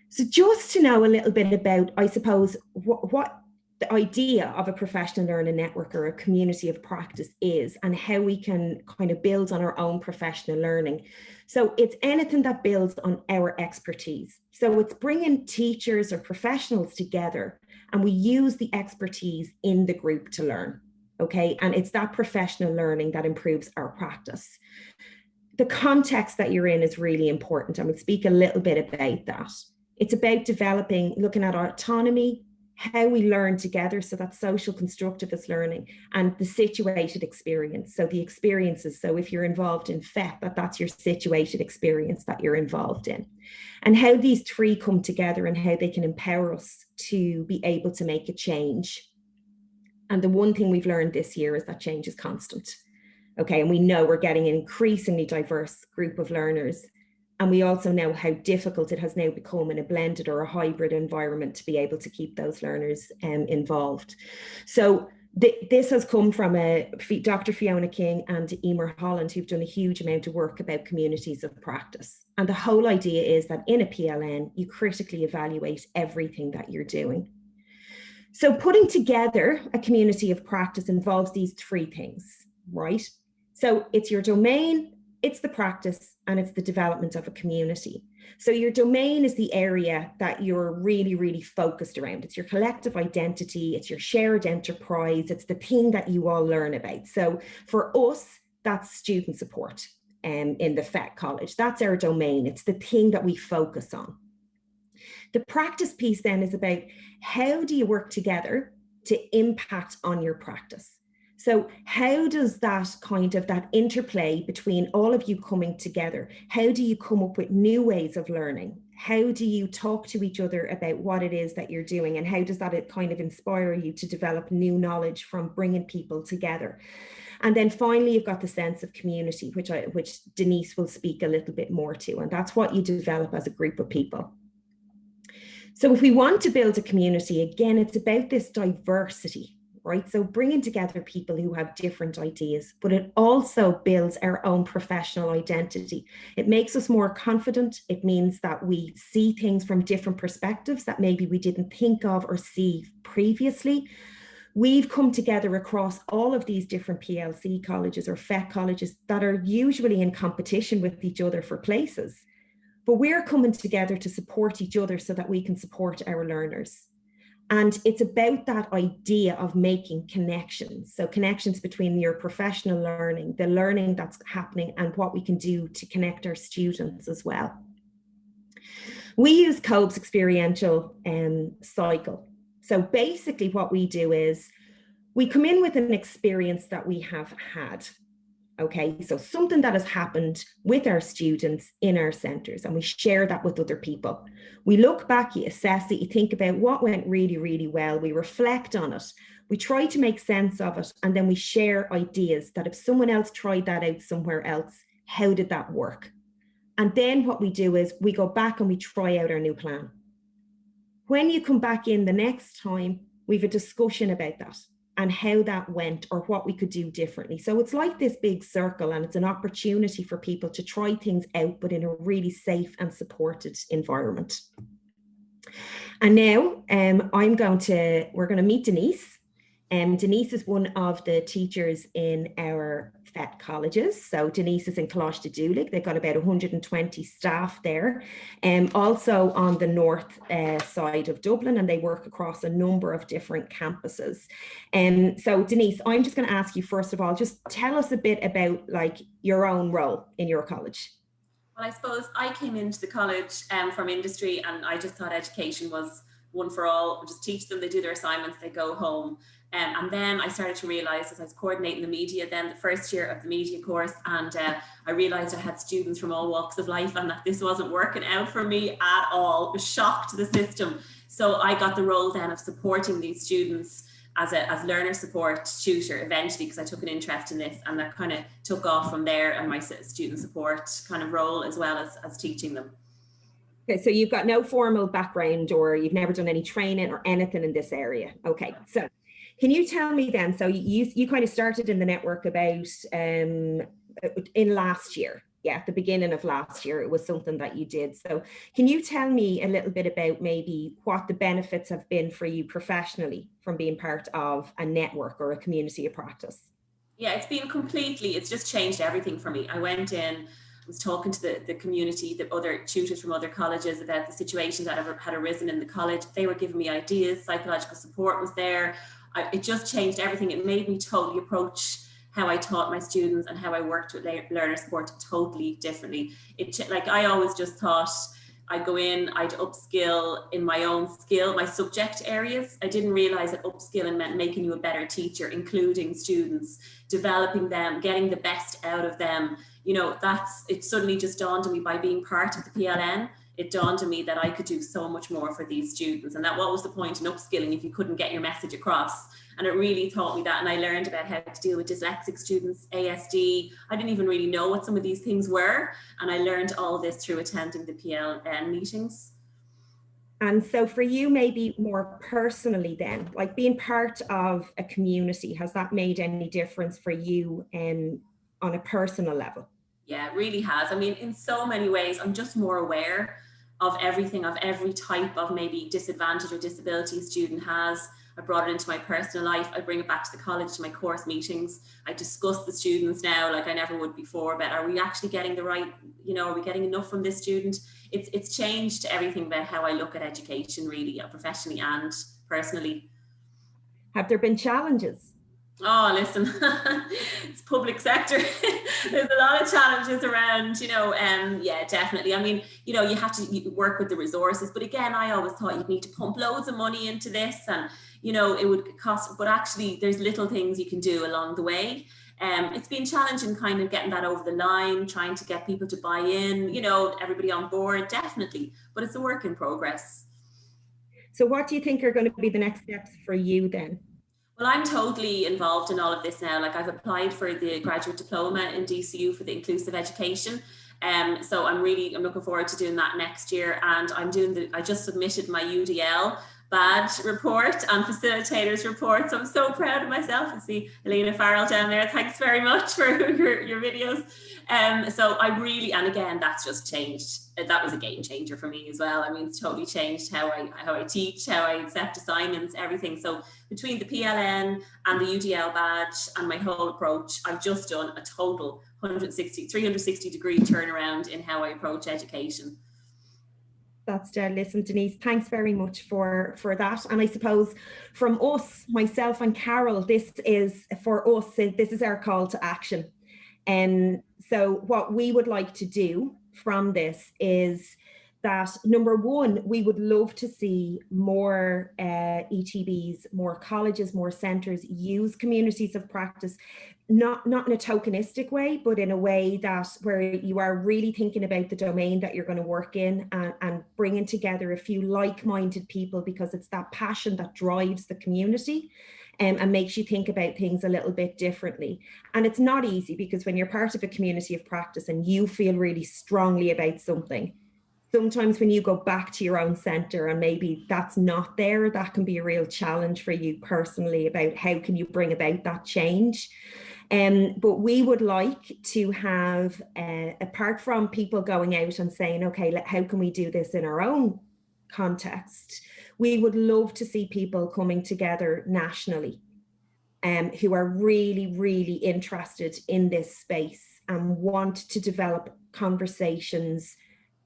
So just to know a little bit about, I suppose, what the idea of a professional learning network or a community of practice is, and how we can kind of build on our own professional learning. So it's anything that builds on our expertise. So it's bringing teachers or professionals together, and we use the expertise in the group to learn. Okay, and it's that professional learning that improves our practice. The context that you're in is really important, and we'll speak a little bit about that. It's about developing, looking at our autonomy, how we learn together, so that's social constructivist learning, and the situated experience. So the experiences, so if you're involved in FET, that's your situated experience that you're involved in. And how these 3 come together and how they can empower us to be able to make a change. And the one thing we've learned this year is that change is constant. Okay, and we know we're getting an increasingly diverse group of learners. And we also know how difficult it has now become in a blended or a hybrid environment to be able to keep those learners involved. So this has come from Dr. Fiona King and Emer Holland, who've done a huge amount of work about communities of practice. And the whole idea is that in a PLN, you critically evaluate everything that you're doing. So putting together a community of practice involves these 3 things, right? So it's your domain, it's the practice, and it's the development of a community. So your domain is the area that you're really, really focused around. It's your collective identity, it's your shared enterprise, it's the thing that you all learn about. So for us, that's student support in the FET college. That's our domain. It's the thing that we focus on. The practice piece then is about how do you work together to impact on your practice? So how does that that interplay between all of you coming together, how do you come up with new ways of learning? How do you talk to each other about what it is that you're doing? And how does that inspire you to develop new knowledge from bringing people together? And then finally, you've got the sense of community, which Denise will speak a little bit more to. And that's what you develop as a group of people. So if we want to build a community, again, it's about this diversity, right? So bringing together people who have different ideas, but it also builds our own professional identity. It makes us more confident. It means that we see things from different perspectives that maybe we didn't think of or see previously. We've come together across all of these different PLC colleges or FET colleges that are usually in competition with each other for places, but we're coming together to support each other so that we can support our learners. And it's about that idea of making connections. So connections between your professional learning, the learning that's happening, and what we can do to connect our students as well. We use Kolb's experiential cycle. So basically what we do is we come in with an experience that we have had. Okay, so something that has happened with our students in our centres, and we share that with other people. We look back, you assess it, you think about what went really, really well, we reflect on it, we try to make sense of it, and then we share ideas that if someone else tried that out somewhere else, how did that work? And then what we do is we go back and we try out our new plan. When you come back in the next time, we have a discussion about that and how that went or what we could do differently. So it's like this big circle, and it's an opportunity for people to try things out, but in a really safe and supported environment. And now we're going to meet Denise. Denise is one of the teachers in our FET colleges. So Denise is in Coláiste Dúlaigh. They've got about 120 staff there. Also on the north side of Dublin, and they work across a number of different campuses. So Denise, I'm just going to ask you, first of all, just tell us a bit about your own role in your college. Well, I suppose I came into the college from industry, and I just thought education was one for all. Just teach them, they do their assignments, they go home. And then I started to realise, as I was coordinating the media, then the first year of the media course, and I realised I had students from all walks of life, and that this wasn't working out for me at all. It was shock to the system. So I got the role then of supporting these students as learner support tutor eventually, because I took an interest in this, and that kind of took off from there, and my student support kind of role as well as teaching them. Okay, so you've got no formal background, or you've never done any training or anything in this area. Okay, so can you tell me then, so you kind of started in the network about in last year. Yeah, at the beginning of last year, it was something that you did. So can you tell me a little bit about maybe what the benefits have been for you professionally from being part of a network or a community of practice? Yeah, it's just changed everything for me. I went in, was talking to the community, the other tutors from other colleges about the situations that had arisen in the college. They were giving me ideas, psychological support was there. It just changed everything. It made me totally approach how I taught my students and how I worked with learner support totally differently. I always just thought I'd go in, I'd upskill in my own skill, my subject areas. I didn't realize that upskilling meant making you a better teacher, including students, developing them, getting the best out of them. It suddenly just dawned on me by being part of the PLN. It dawned on me that I could do so much more for these students, and that what was the point in upskilling if you couldn't get your message across? And it really taught me that, and I learned about how to deal with dyslexic students, ASD. I didn't even really know what some of these things were, and I learned all this through attending the PLN meetings. And so for you, maybe more personally then, like being part of a community, has that made any difference for you on a personal level? Yeah, it really has. I mean, in so many ways, I'm just more aware of everything, of every type of maybe disadvantage or disability a student has. I brought it into my personal life. I bring it back to the college, to my course meetings. I discuss the students now like I never would before, about are we actually getting the right, are we getting enough from this student? It's changed everything about how I look at education, really, professionally and personally. Have there been challenges? Oh, listen, it's public sector. There's a lot of challenges around, you know, yeah, definitely. I mean, you know, you have to work with the resources, but again, I always thought you'd need to pump loads of money into this, and, you know, it would cost, but actually there's little things you can do along the way. It's been challenging kind of getting that over the line, trying to get people to buy in, you know, everybody on board, definitely, but it's a work in progress. So what do you think are going to be the next steps for you then? Well, I'm totally involved in all of this now. Like, I've applied for the graduate diploma in DCU for the inclusive education. So I'm looking forward to doing that next year. And I just submitted my UDL badge report and facilitators report. So I'm so proud of myself. I see Elena Farrell down there. Thanks very much for your videos. So I really, and again, that's just changed. That was a game changer for me as well. I mean, it's totally changed how I teach, how I accept assignments, everything. So between the PLN and the UDL badge and my whole approach, I've just done a total 360 degree turnaround in how I approach education. That's listen, Denise, thanks very much for that. And I suppose from us, myself and Carol, this is for us, this is our call to action. And so what we would like to do from this is that, number one, we would love to see more ETBs, more colleges, more centres use communities of practice, not in a tokenistic way, but in a way that where you are really thinking about the domain that you're going to work in, and bringing together a few like-minded people, because it's that passion that drives the community. And makes you think about things a little bit differently. And it's not easy, because when you're part of a community of practice and you feel really strongly about something, sometimes when you go back to your own centre and maybe that's not there, that can be a real challenge for you personally about how can you bring about that change. But we would like to have, apart from people going out and saying, okay, how can we do this in our own context, we would love to see people coming together nationally, who are really, really interested in this space and want to develop conversations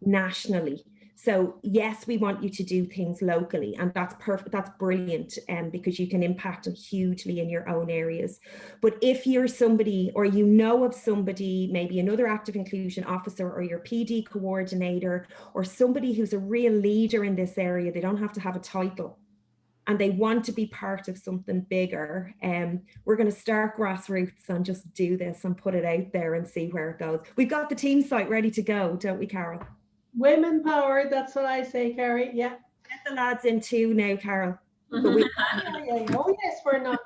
nationally. So yes, we want you to do things locally, and that's perfect. That's brilliant, because you can impact them hugely in your own areas. But if you're somebody, or you know of somebody, maybe another active inclusion officer or your PD coordinator, or somebody who's a real leader in this area, they don't have to have a title, and they want to be part of something bigger, we're going to start grassroots and just do this and put it out there and see where it goes. We've got the team site ready to go, don't we, Carol? Women power, that's what I say, Carrie. Yeah. Get the lads in too now, Carol. But Oh yes, we're not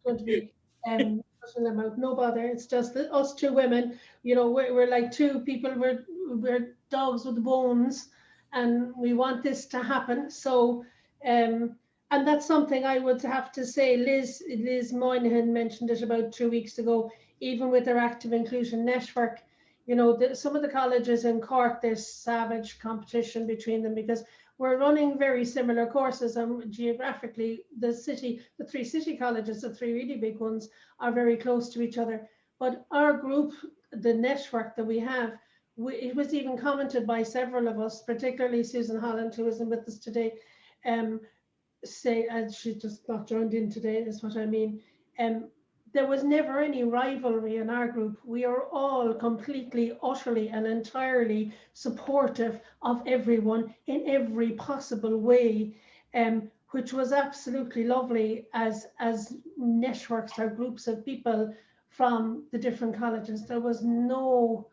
going to be pushing them out. No bother. It's just that us two women, you know, we're like two people. We're dogs with bones, and we want this to happen. So, and that's something I would have to say. Liz Moynihan mentioned it about 2 weeks ago. Even with their active inclusion network, you know, some of the colleges in Cork, there's savage competition between them, because we're running very similar courses, and geographically the three city colleges, the three really big ones, are very close to each other. But our group, the network that we have, it was even commented by several of us, particularly Susan Holland, who isn't with us today, and she just not joined in today, is what I mean. There was never any rivalry in our group. We are all completely, utterly, and entirely supportive of everyone in every possible way, which was absolutely lovely as networks or groups of people from the different colleges. There was none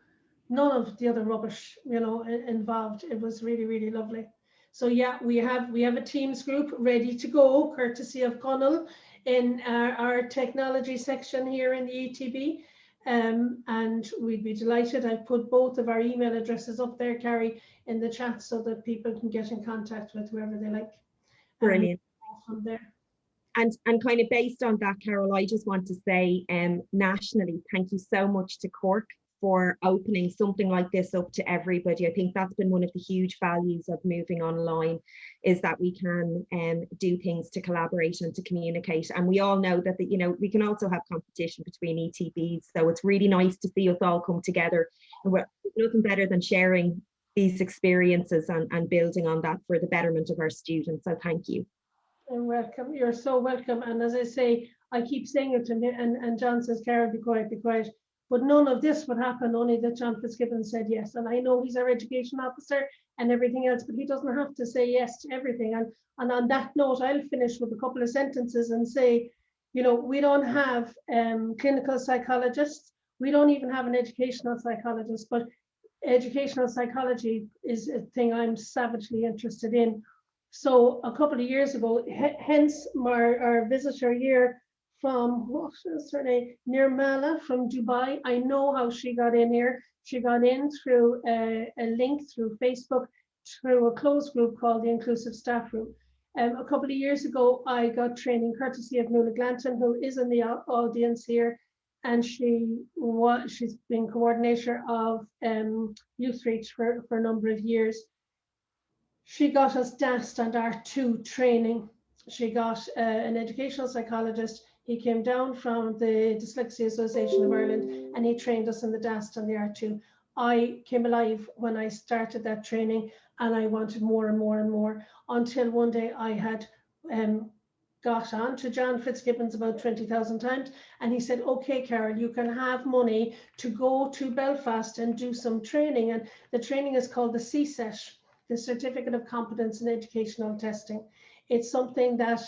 of the other rubbish, you know, involved. It was really, really lovely. So yeah, we have a Teams group ready to go, courtesy of Connell, in our technology section here in the ETB, and we'd be delighted. I put both of our email addresses up there, Carrie, in the chat, so that people can get in contact with whoever they like. Brilliant. From there. And kind of based on that, Carol, I just want to say nationally, thank you so much to Cork for opening something like this up to everybody. I think that's been one of the huge values of moving online, is that we can do things to collaborate and to communicate. And we all know that, you know, we can also have competition between ETBs. So it's really nice to see us all come together. And we're nothing better than sharing these experiences and building on that for the betterment of our students. So thank you. And welcome. You're so welcome. And as I say, I keep saying it to him, and John says, Carol, be quiet, be quiet. But none of this would happen, only that John Fitzgibbon said yes. And I know he's our education officer and everything else, but he doesn't have to say yes to everything. And on that note, I'll finish with a couple of sentences and say, you know, we don't have clinical psychologists. We don't even have an educational psychologist, but educational psychology is a thing I'm savagely interested in. So a couple of years ago, hence our visitor here from, what is her name? Nirmala from Dubai. I know how she got in here. She got in through a link through Facebook, through a closed group called the Inclusive Staff Room. A couple of years ago, I got training courtesy of Nuala Glanton, who is in the audience here, and she's been coordinator of Youth Reach for a number of years. She got us DAST and R2 training. She got an educational psychologist. He came down from the Dyslexia Association of Ireland and he trained us in the DAST and the R2. I came alive when I started that training and I wanted more and more and more, until one day I had got on to John Fitzgibbon's about 20,000 times, and he said, okay, Carol, you can have money to go to Belfast and do some training. And the training is called the CSET, the Certificate of Competence in Educational Testing. It's something that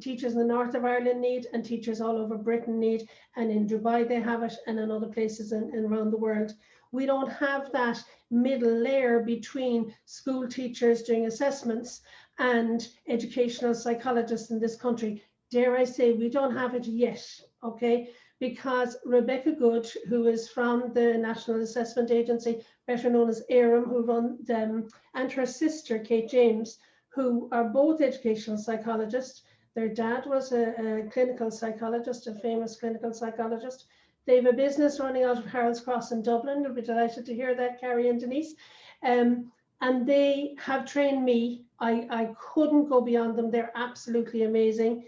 teachers in the north of Ireland need and teachers all over Britain need, and in Dubai they have it, and in other places around the world. We don't have that middle layer between school teachers doing assessments and educational psychologists in this country. Dare I say, we don't have it yet, okay? Because Rebecca Good, who is from the National Assessment Agency, better known as AIRM, who run them, and her sister, Kate James, who are both educational psychologists. Their dad was a clinical psychologist, a famous clinical psychologist. They have a business running out of Harold's Cross in Dublin. You'll be delighted to hear that, Carrie and Denise. And they have trained me. I couldn't go beyond them. They're absolutely amazing.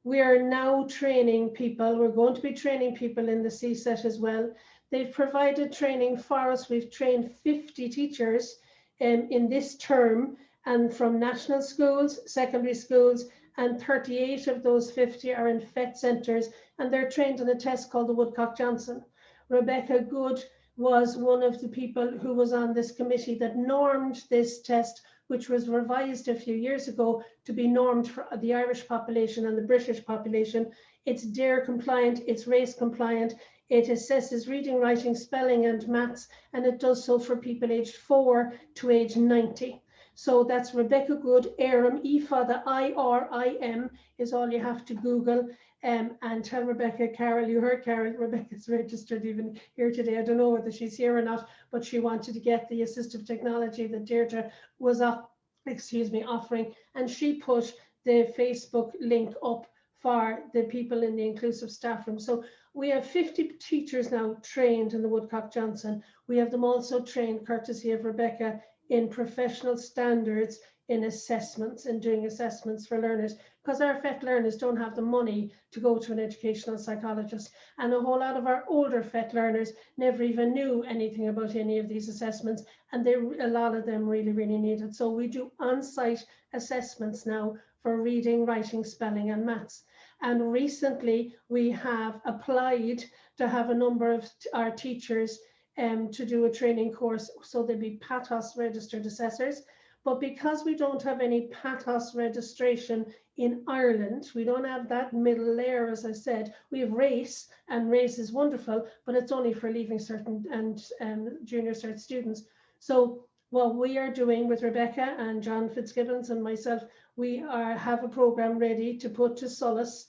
We are now training people. We're going to be training people in the CSET as well. They've provided training for us. We've trained 50 teachers in this term, and from national schools, secondary schools, and 38 of those 50 are in FET centres, and they're trained on a test called the Woodcock-Johnson. Rebecca Good was one of the people who was on this committee that normed this test, which was revised a few years ago to be normed for the Irish population and the British population. It's DARE compliant, it's race compliant, it assesses reading, writing, spelling and maths, and it does so for people aged 4 to age 90. So that's Rebecca Good, AIRM, E-FA, I-R-I-M is all you have to Google. And tell Rebecca, Carol, you heard Carol, Rebecca's registered even here today. I don't know whether she's here or not, but she wanted to get the assistive technology that Deirdre was offering. And she put the Facebook link up for the people in the inclusive staff room. So we have 50 teachers now trained in the Woodcock-Johnson. We have them also trained, courtesy of Rebecca, in professional standards in assessments and doing assessments for learners, because our FET learners don't have the money to go to an educational psychologist, and a whole lot of our older FET learners never even knew anything about any of these assessments, and a lot of them really need it. So we do on-site assessments now for reading, writing, spelling and maths. And recently we have applied to have a number of our teachers to do a training course, so they'll be PATHOS registered assessors. But because we don't have any PATHOS registration in Ireland, we don't have that middle layer, as I said. We have RACE, and RACE is wonderful, but it's only for Leaving Cert and Junior Cert students. So what we are doing with Rebecca and John Fitzgibbons and myself, we have a program ready to put to SOLAS,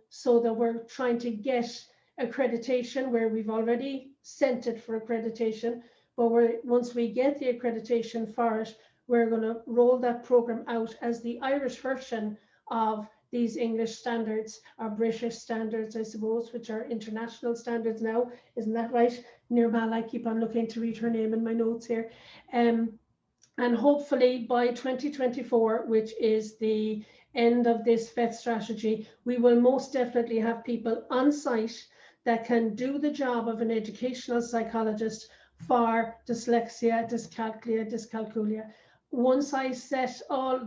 so that we're trying to get accreditation, where we've already sent it for accreditation, but once we get the accreditation for it, we're going to roll that program out as the Irish version of these English standards, or British standards, I suppose, which are international standards now. Isn't that right? Nirmal, I keep on looking to read her name in my notes here. And hopefully by 2024, which is the end of this FET strategy, we will most definitely have people on site that can do the job of an educational psychologist for dyslexia, dyscalculia, dyscalculia. Once I set all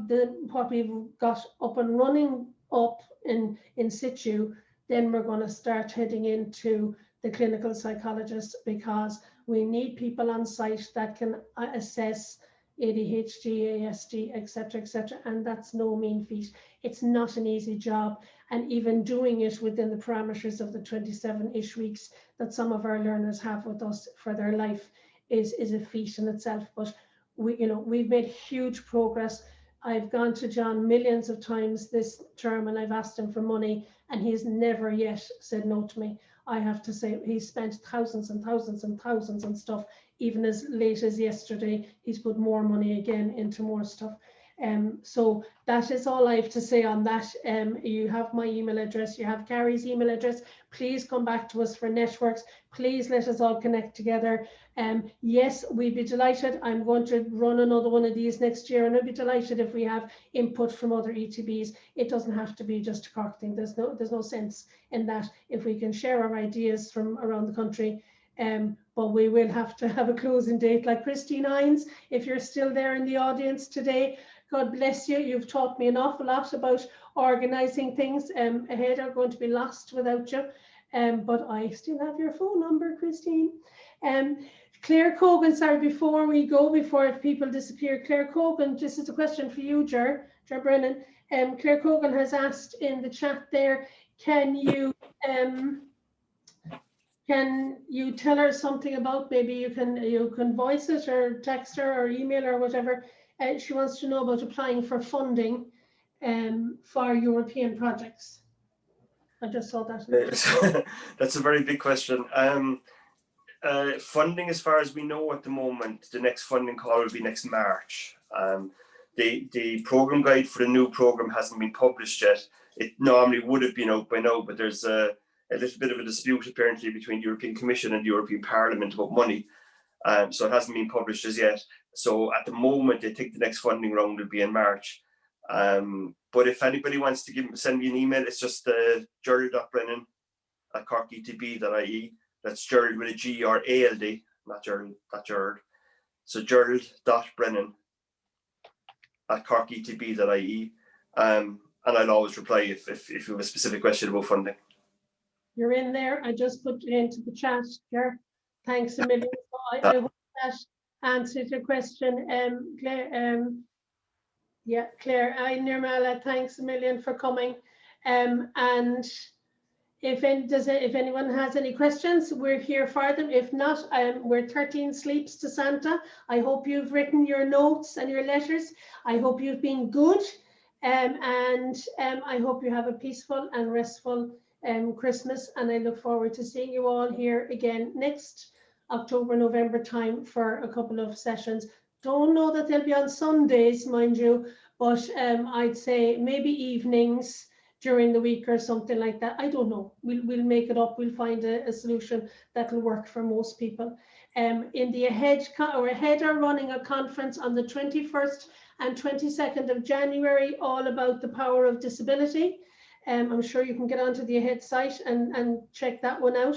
what we've got up and running up in situ, then we're going to start heading into the clinical psychologist, because we need people on site that can assess ADHD, ASD, etc., etc. And that's no mean feat. It's not an easy job. And even doing it within the parameters of the 27-ish weeks that some of our learners have with us for their life is a feat in itself. But we've made huge progress. I've gone to John millions of times this term and I've asked him for money, and he's never yet said no to me. I have to say, he's spent thousands and thousands and thousands on stuff. Even as late as yesterday, he's put more money again into more stuff. So that is all I have to say on that. You have my email address, you have Carrie's email address. Please come back to us for networks. Please let us all connect together. Yes, we'd be delighted. I'm going to run another one of these next year, and I'd be delighted if we have input from other ETBs. It doesn't have to be just a Cork thing. There's no sense in that. If we can share our ideas from around the country, but we will have to have a closing date. Like Christine Hines, if you're still there in the audience today, God bless you. You've taught me an awful lot about organising things. Ahead are going to be lost without you. But I still have your phone number, Christine. Claire Cogan, sorry, before if people disappear, Claire Cogan, this is a question for you, Ger Brennan. Claire Cogan has asked in the chat there, can you tell her something about, maybe you can voice it or text her or email her or whatever. She wants to know about applying for funding for European projects. I just saw that. That's a very big question. Funding, as far as we know at the moment, the next funding call will be next March. The program guide for the new program hasn't been published yet. It normally would have been out by now, but there's a little bit of a dispute apparently between the European Commission and the European Parliament about money. So it hasn't been published as yet. So at the moment, I think the next funding round will be in March. But if anybody wants to send me an email, it's just gerald.brennan@corketb.ie. That's Gerald with a G or ALD, not Gerald. So gerald.brennan@corketb.ie. And I'll always reply if you have a specific question about funding. You're in there. I just put it into the chat, Ger. Thanks a million. I hope that answered your question. Claire, Claire, Nirmala, thanks a million for coming. And if anyone has any questions, we're here for them. If not, we're 13 sleeps to Santa. I hope you've written your notes and your letters. I hope you've been good. And I hope you have a peaceful and restful Christmas. And I look forward to seeing you all here again next October, November time for a couple of sessions. Don't know that they'll be on Sundays, mind you, but I'd say maybe evenings during the week or something like that. I don't know. We'll make it up. We'll find a solution that will work for most people. In the Ahead are running a conference on the 21st and 22nd of January, all about the power of disability. I'm sure you can get onto the Ahead site and check that one out.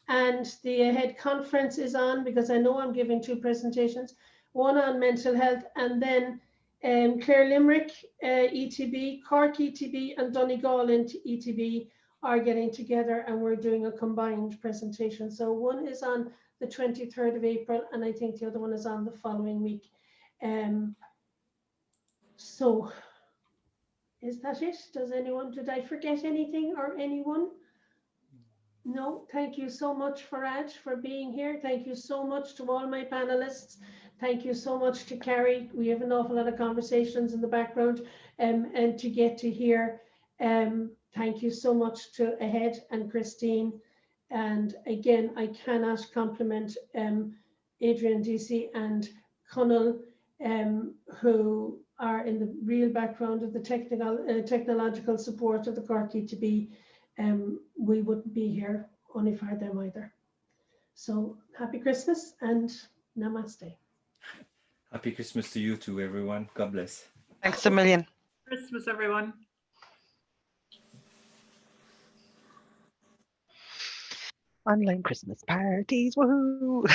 And the Ahead conference is on, because I know I'm giving two presentations, one on mental health, and then Clare Limerick ETB, Cork ETB and Donegal ETB are getting together, and we're doing a combined presentation. So one is on the 23rd of April, and I think the other one is on the following week. So is that it? Did I forget anything or anyone? No, thank you so much, Faraj, for being here. Thank you so much to all my panelists. Thank you so much to Carrie. We have an awful lot of conversations in the background and to get to hear. Thank you so much to Ahead and Christine. And again, I cannot compliment Adrian DC and Connell, who are in the real background of the technological support of the Cork ETB. We wouldn't be here only for them either. So happy Christmas and namaste. Happy Christmas to you too, everyone. God bless. Thanks a million. Christmas, everyone. Online Christmas parties, woohoo!